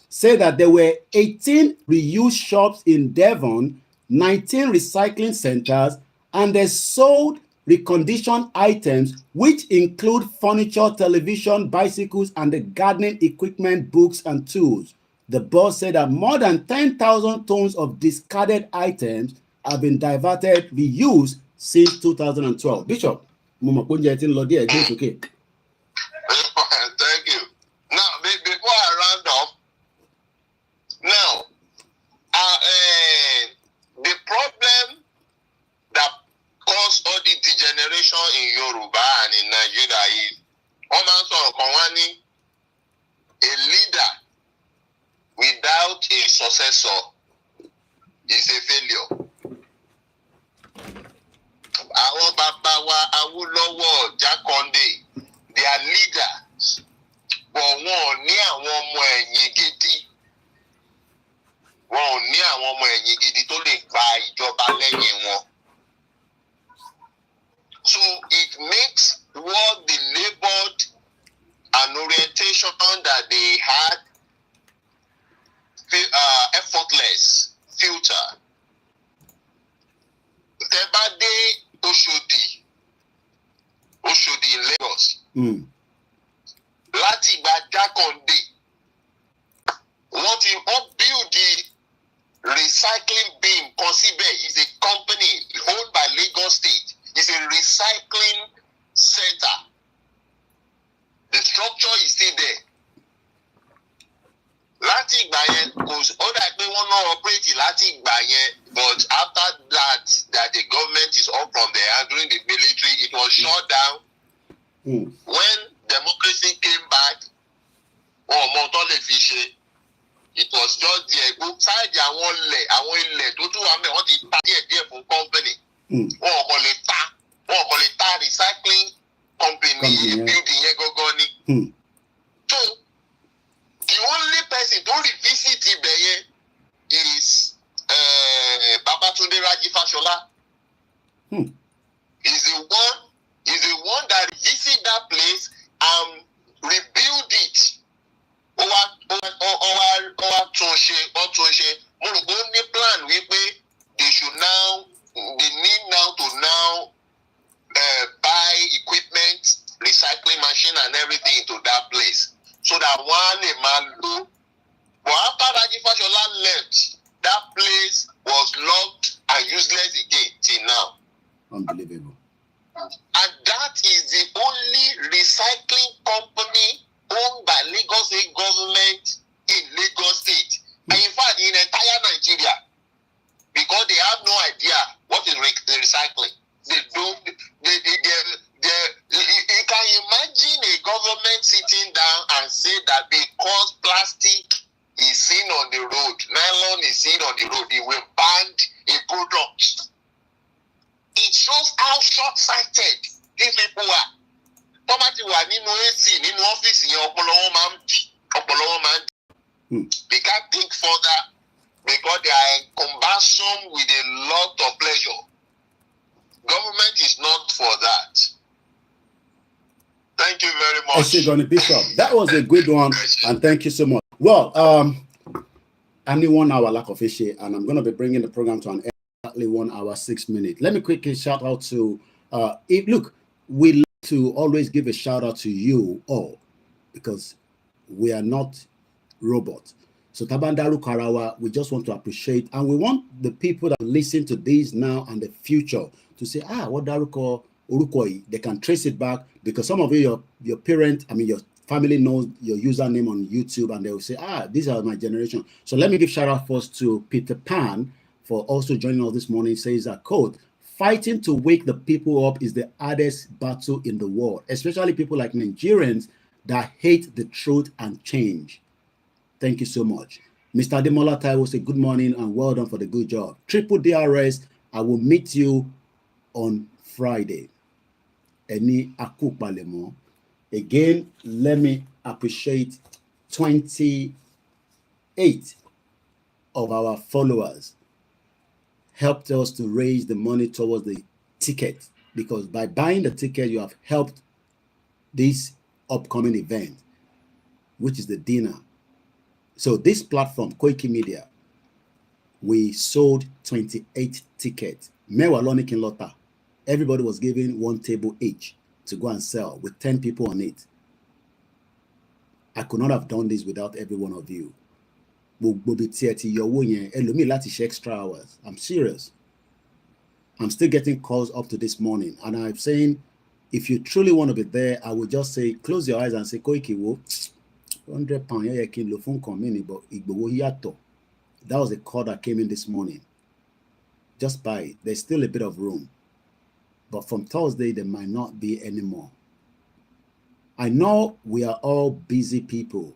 say that there were 18 reuse shops in Devon, 19 recycling centers, and they sold reconditioned items, which include furniture, television, bicycles, and the gardening equipment, books, and tools. The boss said that more than 10,000 tons of discarded items have been diverted, reused since 2012. Bishop, okay. Thank you. Now, before I round off, now, the problem that caused all the degeneration in Yoruba and in Nigeria is, a leader without a successor is a failure. Àwọn bàbá wa Awólọ́wọ̀, Jákàndé, they are leaders, but wọn ò ní àwọn ọmọ ẹ̀yìn gidi. Wọn ò ní àwọn ọmọ ẹ̀yìn gidi tó lè gba ìjọba lẹ́yìn wọn. So it makes what they labored an orientation that they had effortless, filter. Tẹ́ bá dé Oshodi in Lagos. Láti ìgbà Jákàndé, wọ́n build the recycling bin kan síbẹ̀ is a company owned by Lagos State. It's a recycling center. The structure is still there. Láti ìgbà yẹn, ó dà pé wọ́n náà operate láti ìgbà yẹn, but after that the government is up from there and during the military, it was shut down. When democracy came back, it was just there. Side àwọn ilẹ̀ tó tún wà mẹ́, wọ́n ti ta díẹ̀ fún company. Wọ́n kò lè ta recycling company building yẹn gangan ni. So the only person to revisit ibẹ̀ yẹn is Babatunde Raji Fashola. He's the one that visit that place and rebuild it. Ó wá tún tó ń ṣe mo rò pé ó ní plan wípé they need now to buy equipment, recycling machine and everything into that place so that one a man low. But after Raji Fashola left, that place was locked and useless again till now. Unbelievable. And that is the only recycling company owned by Lagos State government in Lagos State. And in fact, in entire Nigeria, because they have no idea what is recycling. They don't. You can imagine a government sitting down and say that because plastic is seen on the road, nylon is seen on the road, they will ban a product. It shows how short-sighted these people are. Tomati wa nínú AC nínú ọ́fíìsì yẹn ọpọlọ wọn máa ń dì. They can't think further because they are in combustion with a lot of pleasure. Government is not for that. Thank you very much. Eshigoni Bishop, that was a good one, and thank you so much. Well, I need 1 hour lack of issue, and I'm going to be bringing the program to an end exactly 1 hour 6 minutes. Let me quickly shout out to look, we like to always give a shout out to you all because we are not robots. So Tabandaru Karawa, we just want to appreciate, and we want the people that listen to this now and the future to say, what Daruko Urukoi, they can trace it back because some of you, your parent, your family knows your username on YouTube and they will say, these are my generation. So let me give shout out first to Peter Pan for also joining us this morning. Says a quote, fighting to wake the people up is the hardest battle in the world, especially people like Nigerians that hate the truth and change. Thank you so much. Mr. Ademola Tai will say good morning and well done for the good job. Triple DRS, I will meet you on Friday. Eni Akupalemo. Again, let me appreciate 28 of our followers helped us to raise the money towards the ticket, because by buying the ticket, you have helped this upcoming event, which is the dinner. So this platform, Koikimedia, we sold 28 tickets. Everybody was given 1 table each to go and sell with 10 people on it. I could not have done this without every one of you. Extra hours. I'm serious. I'm still getting calls up to this morning, and I'm saying, if you truly want to be there, I would just say, close your eyes and say, Koiki, £100, but that was the call that came in this morning. Just buy it. There's still a bit of room. But from Thursday, there might not be any more. I know we are all busy people.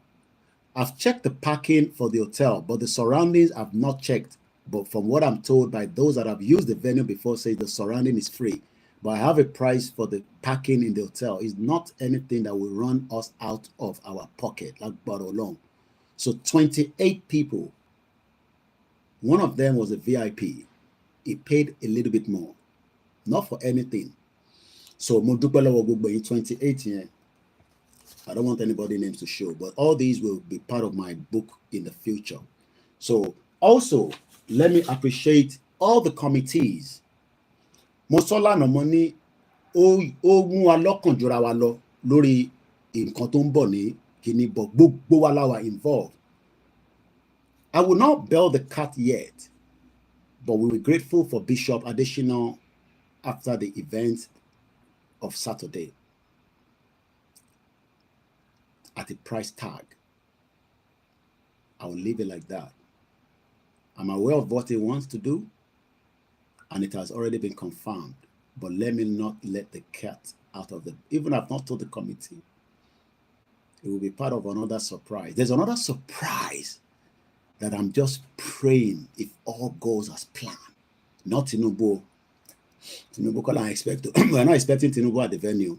I've checked the parking for the hotel, but the surroundings I've not checked. But from what I'm told by those that have used the venue before, say the surrounding is free. But I have a price for the parking in the hotel. It's not anything that will run us out of our pocket, like Barolong. So 28 people. One of them was a VIP. He paid a little bit more. Not for anything. So 28 here. I don't want anybody's names to show, but all these will be part of my book in the future. So also, let me appreciate all the committees. Mosola no money o mu alokan jura wa lo lórí nǹkan tó ń bọ̀ ní kíní, but gbogbo wa la wà involved. I will not bail the cat yet, but we were grateful for Bishop Additional after the event of Saturday at a price tag. I will leave it like that. I'm aware of what he wants to do, and it has already been confirmed. But let me not let the cat out of the... Even I've not told the committee. It will be part of another surprise. There's another surprise that I'm just praying if all goes as planned. Not Tinubu. Tinubu, I expect. We're not expecting Tinubu at the venue.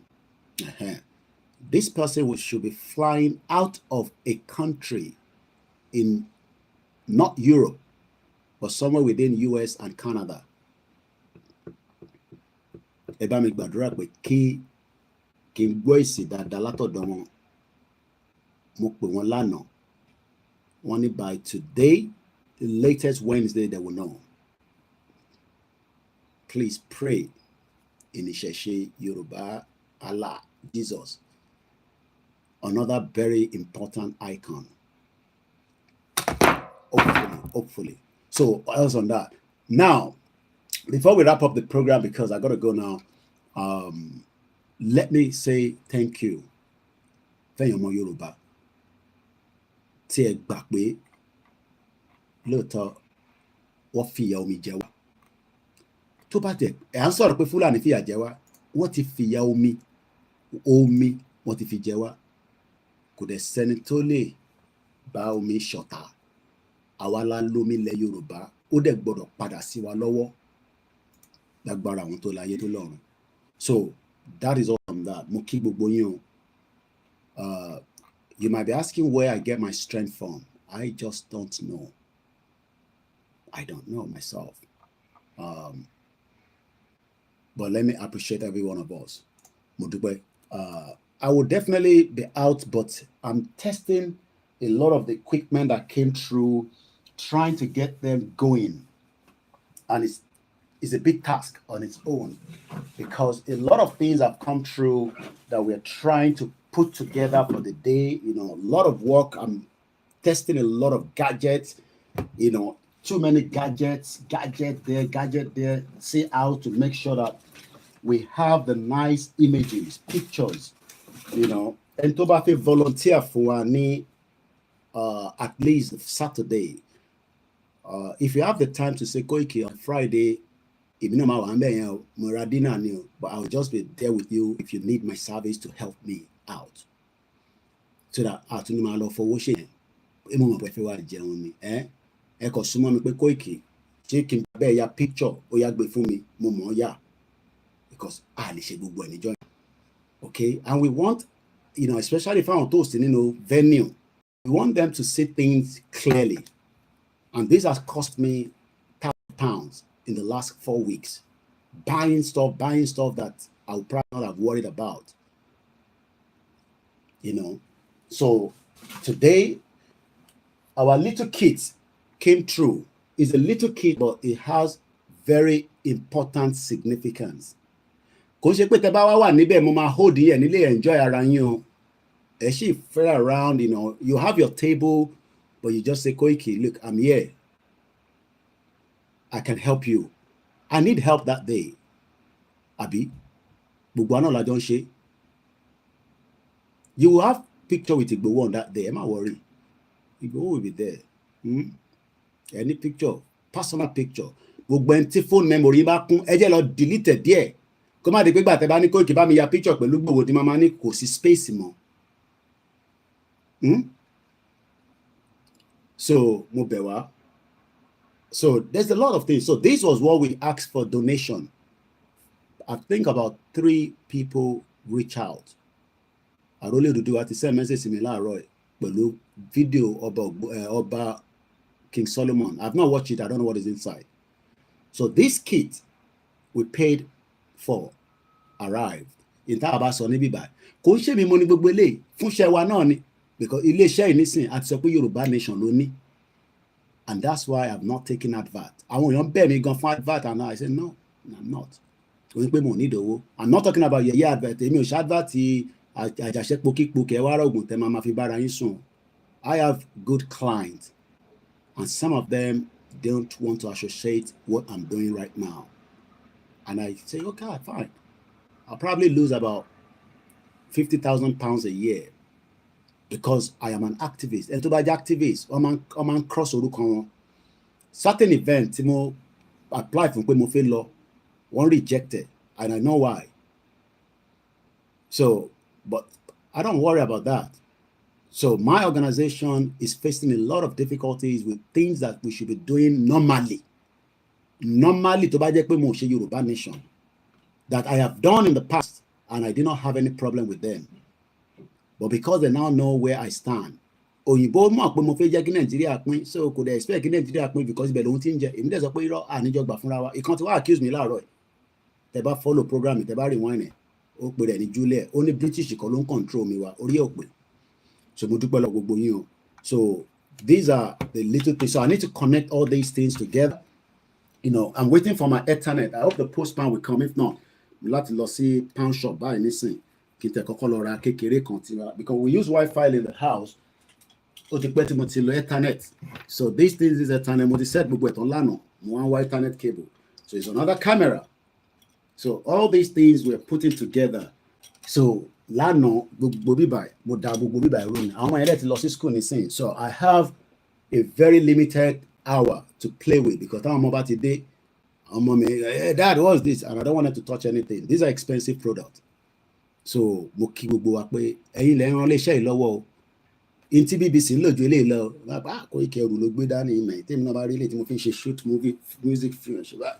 This person should be flying out of a country in not Europe, but somewhere within US and Canada. Eba mi gbàdúrà pé kí n gbọ́ èsì dáadáa látọ̀dọ̀ wọn. Mo pè wọ́n lánàá. Wọ́n ní by today the latest Wednesday they will know. Please pray in Isheshe, Yoruba, Allah, Jesus. Another very important icon. Hopefully. So else on that. Now, before we wrap up the program, because I gotta go now, let me say thank you. Thank you, Yoruba. Tí ẹ gbà pé lóòótọ́ wọ́n fìyà omi jẹ wá. Tó bá tẹ̀ ẹ̀ à ń sọ̀rọ̀ pé Fúlàní fìyà jẹ wá, wọ́n ti fìyà omi wọ́n ti fi jẹ wá. Kò dẹ̀ sẹ́ni tó lè bá omi ṣọ̀tá. Àwa la lómi ilẹ̀ Yorùbá, ó dẹ̀ gbọ́dọ̀ padà sí wa lọ́wọ́ lágbára àwọn tó láyé tó lọ́run. So that is all from that. Mo kí gbogbo yín o. You might be asking where I get my strength from. I just don't know. I don't know myself. But let me appreciate every one of us. I will definitely be out, but I'm testing a lot of the equipment that came through, trying to get them going. And it's a big task on its own, because a lot of things have come through that we're trying to put together for the day. You know, a lot of work. I'm testing a lot of gadgets, you know, too many gadget there, see how to make sure that we have the nice images, pictures, you know. And to be volunteer for any at least Saturday. If you have the time to say Koiki on Friday, but I'll just be there with you if you need my service to help me out. So that I to my love for washing. Taking a picture or ya for me, ya. Because okay, and we want, you know, especially if I'm toasting, you know, venue, we want them to see things clearly. And this has cost me £1,000 in the last 4 weeks. Buying stuff that I would probably not have worried about. You know. So today, our little kit came through. It's a little kit, but it has very important significance. Hold here and enjoy around. She fell around, you know, you have your table, but you just say, Koiki, look, I'm here. I can help you. I need help that day. Abi, you will have picture with Igbo on that day. Am I worried? Igbo will be there. Any picture, personal picture. Phone memory deleted there. Come on, the big battle bani Koiki ba mi ya picture pẹ̀lú Igbo tí mama ní kò sí space mọ́. So Mubewa. So there's a lot of things. So this was what we asked for donation. I think about 3 people reach out. I really do what to send message similar Roy. Below video about King Solomon. I've not watched it. I don't know what is inside. So this kit we paid for arrived. In Tabaso Nibiba. Kò ṣe mi mo ní gbogbo eléyìí fún ṣẹ́ wa náà ni, because ilé iṣẹ́ yìí nísìn àti sọ pé Yorùbá nation ló ní. And that's why I've not taken advert. Àwọn èèyàn bẹ̀ mí gan fún advert, and I said no, I'm not. I'm not talking about your advert. Èmi ò ṣe advert àjàṣe pokípokì ẹ wá rà ògùn tẹ máa fi bára yín sùn. I have good clients, and some of them don't want to associate what I'm doing right now. And I say, okay, fine. I'll probably lose about £50,000 a year because I am an activist. And to be an activist, I'm on cross orúkọ. Certain events, mo apply for pé mo fẹ́ lọ, one rejected, and I know why. So, but I don't worry about that. So my organization is facing a lot of difficulties with things that we should be doing normally. Normally, to bá jẹ́ pé mo ṣe Yorùbá nation, that I have done in the past, and I did not have any problem with them. But because they now know where I stand, òyìnbó mọ̀ pé mo fẹ́ jẹ́ kí Nàìjíríà pín, so could they expect kí Nàìjíríà pín because ibẹ̀ lòun ti ń jẹ. Èmi dẹ̀ sọ pé irọ́ àníjọ gbà fúnra wa. Ìkan tí wàá accuse mi láàárọ̀ ẹ̀. Tẹ́ bá follow program mi, tẹ́ bá rewind ẹ̀, ó pè rẹ̀ ní Juliet, ó ní British kan ló ń control mi wa, orí ẹ̀ ò pè. So mo dúpẹ́ lọ gbogbo yín o. So these are the little things. So I need to connect all these things together. You know, I'm waiting for my Ethernet. I hope the postman will come. If not, we'll have to go see pound shop buy anything. Because we use Wi-Fi in the house. Ethernet. So these things is Ethernet. What said one Ethernet cable. So it's another camera. So all these things we're putting together. So lano so I have a very limited hour to play with because I'm about today. Hey, Dad, what's this? And I don't want to touch anything. These are expensive products. So mo kí gbogbo wa pé ẹ̀yin lẹ ràn léṣẹ́ yìí lọ́wọ́ o. In tí BBC ń lò ju eléyìí lọ, Koiki ẹrù ló gbé dání ìmọ̀ tèmi náà bá rí ilé tí mo fi ń ṣe shoot movie music film ṣùgbọ́n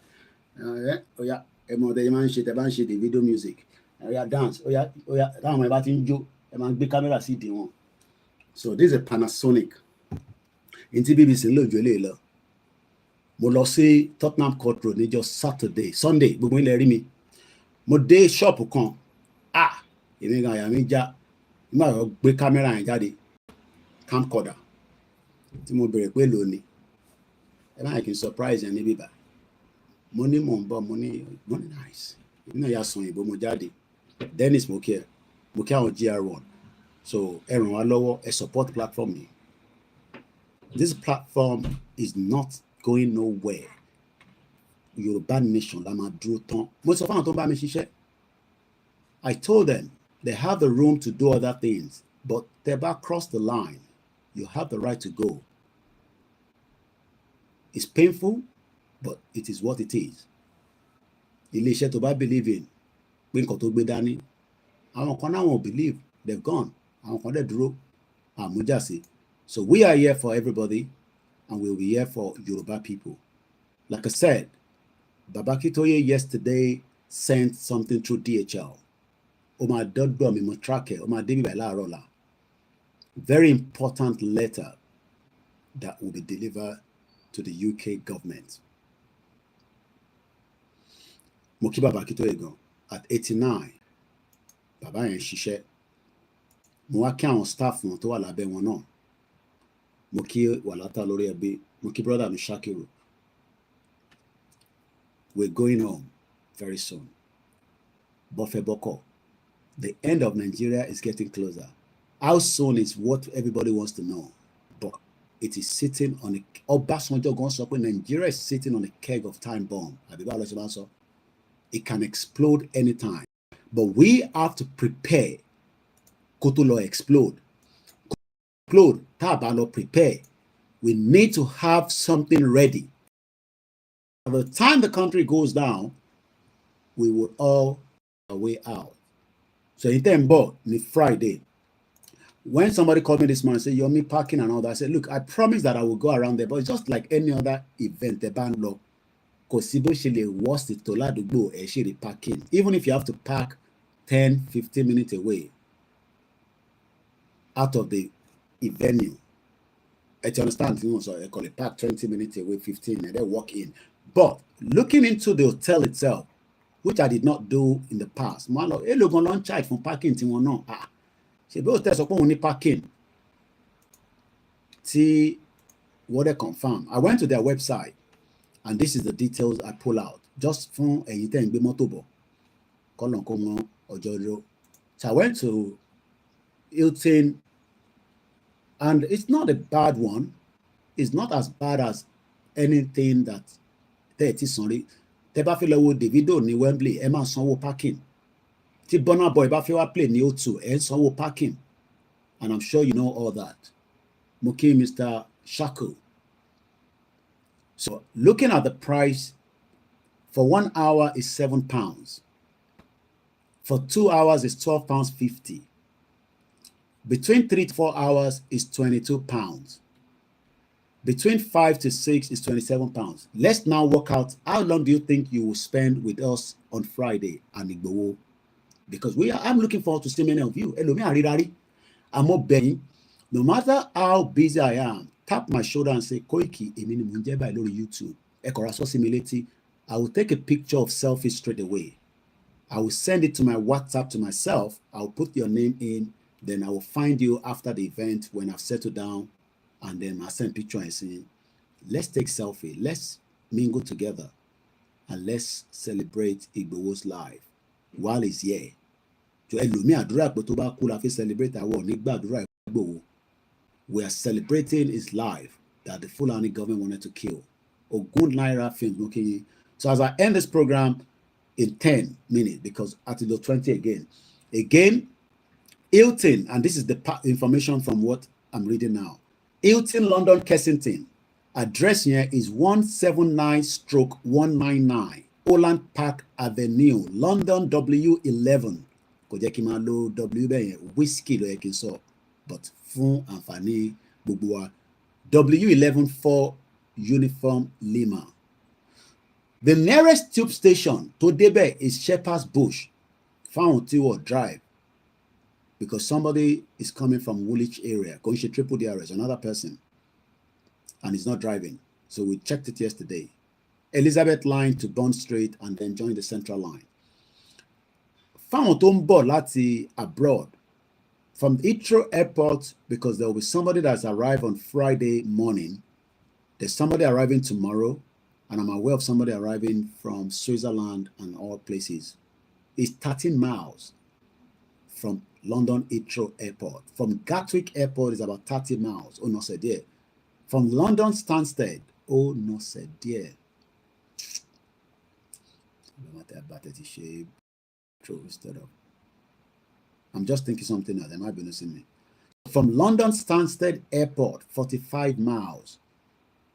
ọ̀yà ẹ̀mọ̀ ọ̀dẹ̀ yìí máa ń ṣe tẹ̀ bá ń ṣe the video music ọ̀yà dance ọ̀yà táwọn ọmọ ẹ bá ti ń jó ẹ máa ń gbé kámẹ́rà sí ìdí wọn. So this is a Panasonic. In tí BBC ń lò ju eléyìí lọ. Mo lọ sí Tottenham Court Road níjọ́ Sunday gbogbo ilẹ̀ rí mi. Mo dé ṣọ́ọ̀pù kan. Èmi gan àyà mi já nígbà tó gbé kámẹ́rà yẹn jáde camcorder tí mo bèrè pé lónìí ẹ máa kí n surprise yẹn níbí bá mo ní mò ń bọ̀ mo ní nice èmi náà yà sàn ìbò mo jáde Dennis mo kí àwọn GR1 so ẹ ràn wá lọ́wọ́ ẹ support platform yìí. This platform is not going nowhere. Yorùbá nation la máa dúró tán. Mo sọ fún àwọn tó bá mi ṣiṣẹ́. I told them they have the room to do other things, but they back cross the line. You have the right to go. It's painful, but it is what it is. Ilé-iṣẹ́ tó bá believe in, pé nǹkan tó gbé dání. Àwọn kan náà won't believe, they've gone. Àwọn kan dẹ̀ dúró, àmújàsí. So we are here for everybody, and we'll be here for Yoruba people. Like I said, Baba Kitoye yesterday sent something through DHL. Very important letter that will be delivered to the UK government. Moki Baba Kitoye at 89. Baba yẹn ṣiṣẹ́. Mo wá kí àwọn staff wọn tó wà lábẹ́ wọn náà. Mo kí Wàlátà lórí ẹbí. Mo kí brother mi Shakiru. We're going home very soon. Bofe Boko. The end of Nigeria is getting closer. How soon is what everybody wants to know. But it is sitting on a Obasanjo gan sọ pé Nigeria is sitting on a keg of time bomb. It can explode anytime. But we have to prepare. Kó tó lọ explode. Explode. Tá bá lọ prepare. We need to have something ready. By the time the country goes down, we will all our way out. So in Tembo, ni Friday. When somebody called me this morning and said, "You're me parking and all that," I said, "Look, I promise that I will go around there, but it's just like any other event. The ban law, worst it to parking. Even if you have to park 10, 15 minutes away out of the venue. I understand, so I call it park 20 minutes away, 15, and then walk in. But looking into the hotel itself, which I did not do in the past, charge from parking parking. See what they confirm. I went to their website, and this is the details I pull out just from a motobo. So I went to Hilton, and it's not a bad one. It's not as bad as anything that 30 sorry. Tẹ́ bá fẹ́ lọ wo Davido ní Wembley, ẹ máa sanwó parking. Tí Burna Boy bá fẹ́ wá play ní O2, ẹ sanwó parking. And I'm sure you know all that. Mo kí Mr. Shaku. So looking at the price, for 1 hour is £7. For 2 hours is £12.50. Between 3 to 4 hours is £22. Between 5 to 6 is £27. Let's now work out how long do you think you will spend with us on Friday and Igboho? Because I'm looking forward to see many of you. I'm not begging. No matter how busy I am, tap my shoulder and say, Koiki, YouTube. I will take a picture of selfie straight away. I will send it to my WhatsApp to myself. I'll put your name in. Then I will find you after the event when I've settled down and then I send picture and say, let's take selfie, let's mingle together, and let's celebrate Igboho's life while he's here. So ẹlòmíì àdúrà pé tó bá kú la fi celebrate àwọn nígbà àdúrà Igboho. We are celebrating his life that the Fulani government wanted to kill. Ogun Naira Films looking. So as I end this program in 10 minutes, because at the 20 again, Hilton, and this is the information from what I'm reading now. Hilton London Kensington, address here is 179/199 Holland Park Avenue, London W11. Kò jẹ́ kí n máa lo W bẹ́ẹ̀ yẹn, whiskey ló yẹ kí n sọ, but fún àǹfààní gbogbo wa, W11 4 Uniform Lima. The nearest tube station to débẹ̀ is Shepherd's Bush, fáwọn tí wọ́n drive, because somebody is coming from Woolwich area, going to Triple DRS, another person, and he's not driving. So we checked it yesterday. Elizabeth line to Bond Street and then join the Central line. Fáwọn tó ń bọ̀ láti abroad, from Heathrow Airport, because there will be somebody that's arrived on Friday morning. There's somebody arriving tomorrow, and I'm aware of somebody arriving from Switzerland and all places. It's 13 miles from London Heathrow Airport. From Gatwick Airport is about 30 miles. Oh no, sir, dear. From London Stansted, oh no, sir, dear. I'm just thinking something else. They might be noticing me. From London Stansted Airport, 45 miles.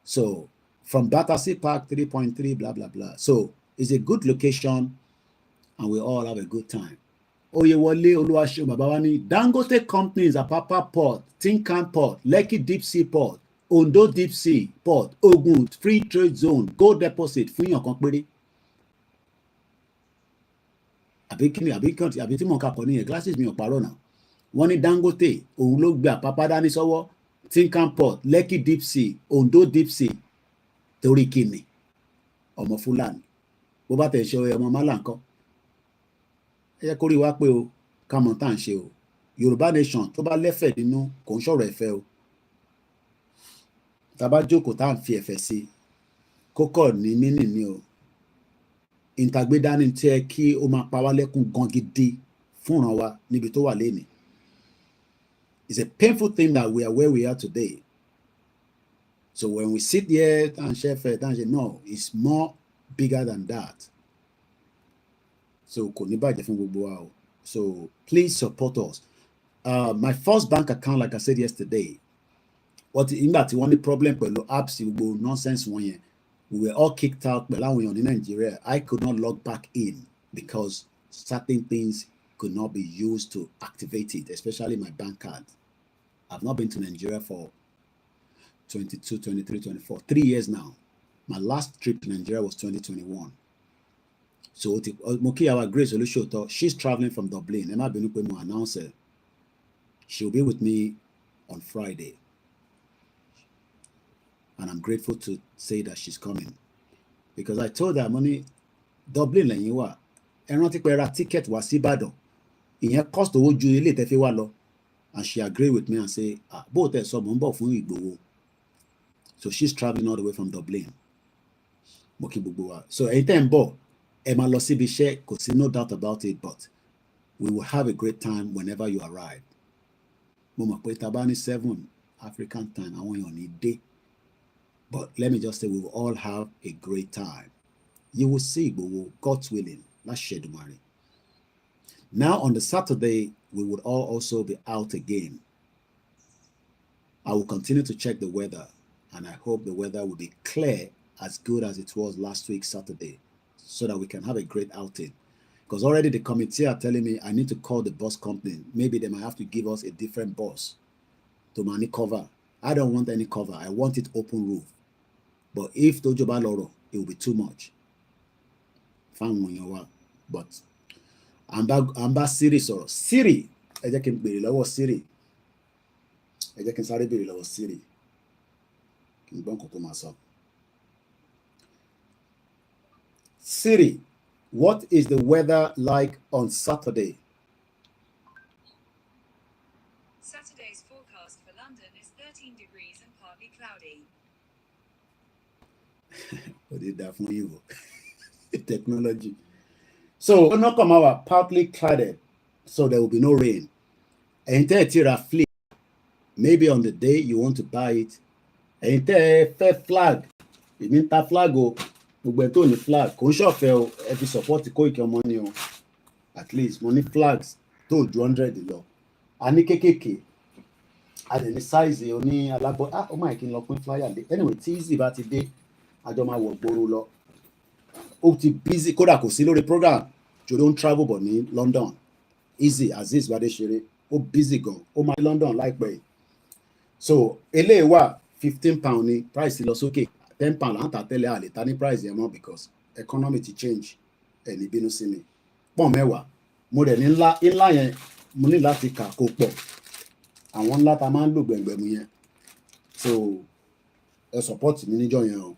So from Battersea Park, 3.3, blah, blah, blah. So it's a good location, and we all have a good time. Oyewole Oluwaseun Babawani, Dangote companies, Apapa Port, Tinkan Port, Lekki Deep Sea Port, Ondo Deep Sea Port, Ogun Free Trade Zone, Gold Deposit, fún yàn kan péré. Àbí tí mo kà pọ̀ nìyẹn, glasses mi ò parọ́ náà. Wọ́n ní Dangote, òun ló gbé Apapa dání sọ́wọ́, Tinkan Port, Lekki Deep Sea, Ondo Deep Sea, torí kíni? Ọmọ Fúlàní. Bó bá tẹ̀ ṣe ọmọ Málà ńkọ́? Ẹ jẹ́ kó rí wa pé o, ká mọ̀ tá à ń ṣe o. Yorùbá nation tó bá lẹ́fẹ̀ẹ́ nínú kò ń sọ̀rọ̀ ẹ̀fẹ́ o. Tá bá jókòó tá à ń fi ẹ̀fẹ́ sí, kókọ̀ ní mínì ni o. Ìtàgbédání tí ẹ kí ó máa pa wá lẹ́kùn gan gidi fúnran wa níbi tó wà lénìí. It's a painful thing that we are where we are today. So when we sit here and share fair, no, it's more bigger than that. So kò ní bàjẹ́ fún gbogbo wa o. So please support us. My first bank account, like I said yesterday, nígbà tí wọ́n ní problem pẹ̀lú apps gbogbo nonsense wọn yẹn, we were all kicked out pẹ̀lú àwọn èèyàn ní Nigeria. I could not log back in because certain things could not be used to activate it, especially my bank card. I've not been to Nigeria for 22, 23, 24, 3 years now. My last trip to Nigeria was 2021. So Moki, our Grace Olushoto, she's traveling from Dublin. Emma Benupemo announced her. She'll be with me on Friday. And I'm grateful to say that she's coming. Because I told her, money, Dublin lẹ́yìn wà. Ẹ rántí pé ra ticket wá sí Ìbàdàn. Ìyẹn cost owó ju ilé tẹ́ fi wá lọ. And she agreed with me and say, bó tẹ́ sọ mò ń bọ̀ fún Ìgbòho. So she's traveling all the way from Dublin. Moki gbogbo wa. So ẹ̀yin tẹ́ ń bọ̀, ẹ máa lọ síbi iṣẹ́, kò sí no doubt about it, but we will have a great time whenever you arrive. Mo mọ̀ pé tá bá ní 7 African time, àwọn èèyàn ní dé. But let me just say, we will all have a great time. You will see, God's willing. Let's share the money. Now, on the Saturday, we would all also be out again. I will continue to check the weather, and I hope the weather will be clear, as good as it was last week, Saturday, so that we can have a great outing. Because already the committee are telling me I need to call the bus company. Maybe they might have to give us a different bus to money cover. I don't want any cover. I want it open roof. But if Tojoba Loro, it will be too much. But I'm back Siri sọ̀rọ̀. Siri, ẹ jẹ́ kí n béèrè lọ́wọ́ Siri. Ẹ jẹ́ kí n sáré béèrè lọ́wọ́ Siri. Kí n gbọ́ nǹkan tó máa sọ. Siri, what is the weather like on Saturday? Saturday's forecast for London is 13 degrees and partly cloudy. What did that for you? Technology. So not come out partly clouded, so there will be no rain. And fleet. Maybe on the day you want to buy it. And flag. You mean that flag o. Gbogbo ní flag. Kò ń ṣọ̀fẹ́ o. Ẹ fi support Koiki ọmọ ni o. At least money flags tó ju 100 lọ. A ní kékèké. A dẹ̀ ní size oní alábọ̀. Ó máa kí n lọ pín flyer lé. Anyway, tí easy bá ti dé, àjọ máa wọ̀ gbòòrò lọ. Ó ti busy kódà kò sí lórí program. Jòdó ń travel bọ̀ ní London. Easy Azeez Badeshere. Ó busy gan. Ó máa London láìpẹ́ yìí. So eléyìí wà £15 ní price lọ sókè. £10 là ń tà tẹ́lẹ̀ àlè ta ní price yẹn mọ́ because economy ti change. Ẹni bínú sí mi. Pọ́n mẹ́wàá. Mo rẹ̀ ní ńlá yẹn mo ní láti kà kó pọ̀. Àwọn ńlá ta máa ń lò gbẹ̀ngbẹ̀mù yẹn. So ẹ support mi níjọ́ yẹn o.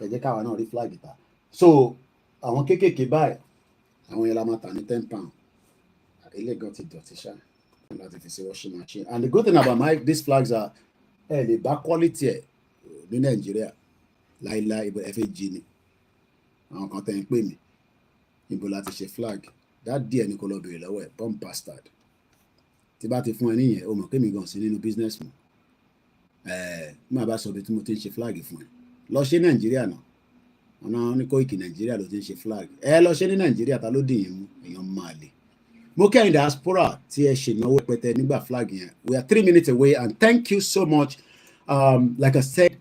Ẹ jẹ́ káwa náà rí flag ta. So àwọn kéékèèké báyìí àwọn yẹn la máa tà ní £10. Ilé gan ti dọ̀tí ṣá. Láti fi ṣe washing machine. And the good thing about these flags are lè bá quality ẹ̀ ní Nàìjíríà láìláì ibo FAG ni. Àwọn kan tẹ̀ ń pè mí. Ibo láti ṣe flag. That díẹ̀ ni kò lọ bèrè lọ́wọ́ ẹ̀ bomb bastard. Tí bá ti fún ẹ níyẹn o mọ̀ pé mi gan sí nínú business mu. Má bá sọ bí tí mo ti ń ṣe flag fún ẹ. Lọ ṣe Nàìjíríà náà. Ọ̀nà ní Koiki Nàìjíríà ló ti ń ṣe flag. Lọ ṣe ní Nàìjíríà ta ló dì yín mú èèyàn máa lè. Mo kẹ́yìn diaspora tí ẹ ṣe náwó pẹtẹ nígbà flag yẹn. We are 3 minutes away and thank you so much. Like I said,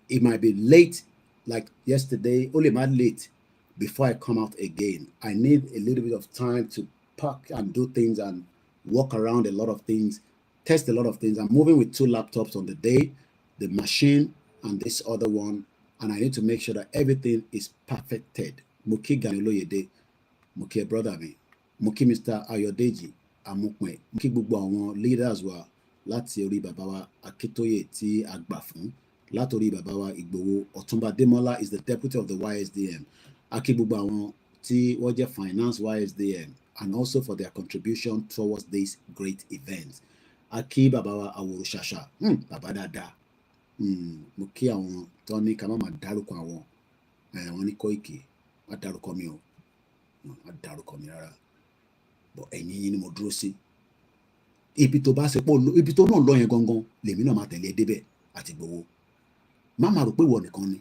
it might be late like yesterday. Only my late before I come out again. I need a little bit of time to pack and do things and walk around a lot of things, test a lot of things. I'm moving with 2 laptops on the day, the machine and this other one. And I need to make sure that everything is perfected. Muki Ganiloyede, Muki brother me. Muki Mr. Ayodeji, Amukwe, Muki gbogbo àwọn leaders wa láti orí bàbá wa Akitoye tí a gbà fún, láti orí bàbá wa Igboho. Ọ̀túnba Demola is the deputy of the YSDM. Aki gbogbo àwọn tí wọ́n jẹ́ finance YSDM and also for their contribution towards this great event. Aki bàbá wa Aworo Shasha, bàbá dáadáa. Mo kí àwọn tó ní ká má máa dárúkọ àwọn wọn ní Koiki má dárúkọ mi o má dárúkọ mi rárá bọ ẹ̀yìn yín ni mo dúró sí ibi tó bá ṣe pọ̀ ibi tó náà lọ yẹn gangan lèmi náà máa tẹ̀lé débẹ̀ àti Igboho má máa rò pé wọ nìkan ni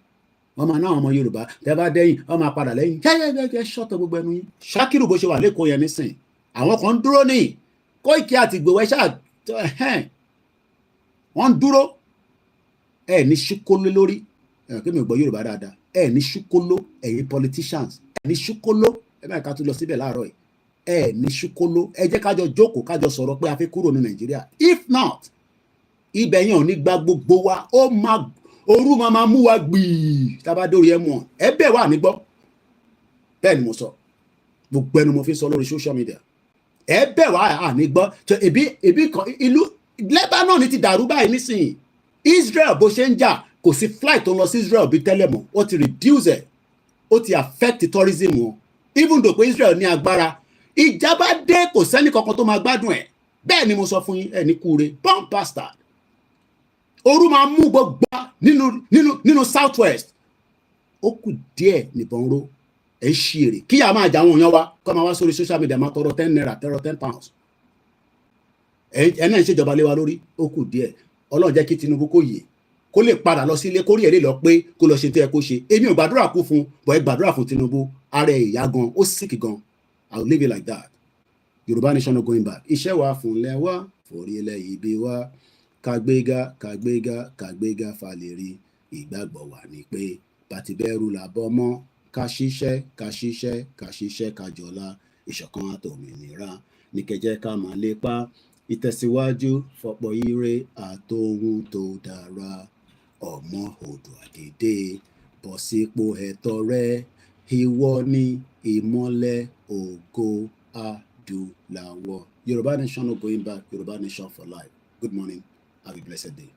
wọ́n máa náwọn ọmọ Yorùbá tẹ́ bá dẹ́yìn wọ́n máa padà lẹ́yìn jẹ́jẹ́jẹ́ ṣọ́tọ̀ gbogbo ẹnu yín. Ṣákìrù bó ṣe wà lẹ́kọ̀ọ́ yẹn nísìn àwọn kan dúró ní Koiki àti Igboho ẹ ṣáà wọ́n dúró ní ṣúkóló lórí kí mi gbọ́ Yorùbá dáadáa ní ṣúkóló ẹ̀yin politicians ní ṣúkóló bá ká tún lọ síbẹ̀ láàárọ̀ yìí ní ṣúkóló ẹ jẹ́ kájọ jókòó kájọ sọ̀rọ̀ pé a fẹ́ kúrò ní Nàìjíríà. If not ibẹ̀ yẹn ò ní gba gbogbo wa òru máa mú wa gbìí tábà dórí M1 bẹ̀ wà ní gbọ́ bẹ́ẹ̀ ni mo sọ gbogbo ẹnu mo fi sọ lórí social media bẹ̀ wà ní gbọ́ ebi kan ìlú Lebanon ti dàrú báyìí nísìnyí Israel bó ṣe ń jà kò sí flight tó ń lọ sí Israel bí tẹ́lẹ̀ mọ́ ó ti reduce ẹ̀ ó ti affect tourism wọn even though pé Israel ní agbára ìjábá dé kò sẹ́ni kankan tó máa gbádùn ẹ̀ bẹ́ẹ̀ ni mo sọ fún yín ẹ̀ ní kúure bomb bastard ooru máa mú gbogbo nínú south west ó kù díẹ̀ nìbọn ró ẹ̀ ń ṣí èrè kíyà máa jà àwọn èèyàn wa kọ́ máa wá sórí social media máa tọrọ £10 tọrọ £10 ẹ̀ náà ń ṣèjọba lé wa lórí ó kù díẹ̀ Ọlọ́run jẹ́ kí Tinubu kó yè kó lè padà lọ sílé kó rí èrè lọ pé kó lọ ṣe tó yẹ kó ṣe. Èmi ò gbàdúrà kú fún bọ̀ ẹ gbàdúrà fún Tinubu ara ẹ̀ ìyá gan ó sick gan. I will leave it like that. Yorùbá nation no going back. Iṣẹ́ wa fúnlẹ̀ wá forí ilẹ̀ ibi wá kàgbéga falẹ̀rí ìgbàgbọ́ wà ní pé bàtìbẹ́rù làbọ̀ mọ́ ká ṣiṣẹ́ kájọlá ìṣọ̀kan àtòmìnira ní kẹjẹ́ ká máa lépa ìtẹ̀síwájú fọ̀pọ̀ ire àtòhun tó dára ọmọ odò àdédé bọ̀ sípò ẹ̀tọ́ rẹ ìwọ ni ìmọ́lẹ̀ ògo adúláwọ̀. Yorùbá nation no going back. Yorùbá nation for life. Good morning. Have a blessed day.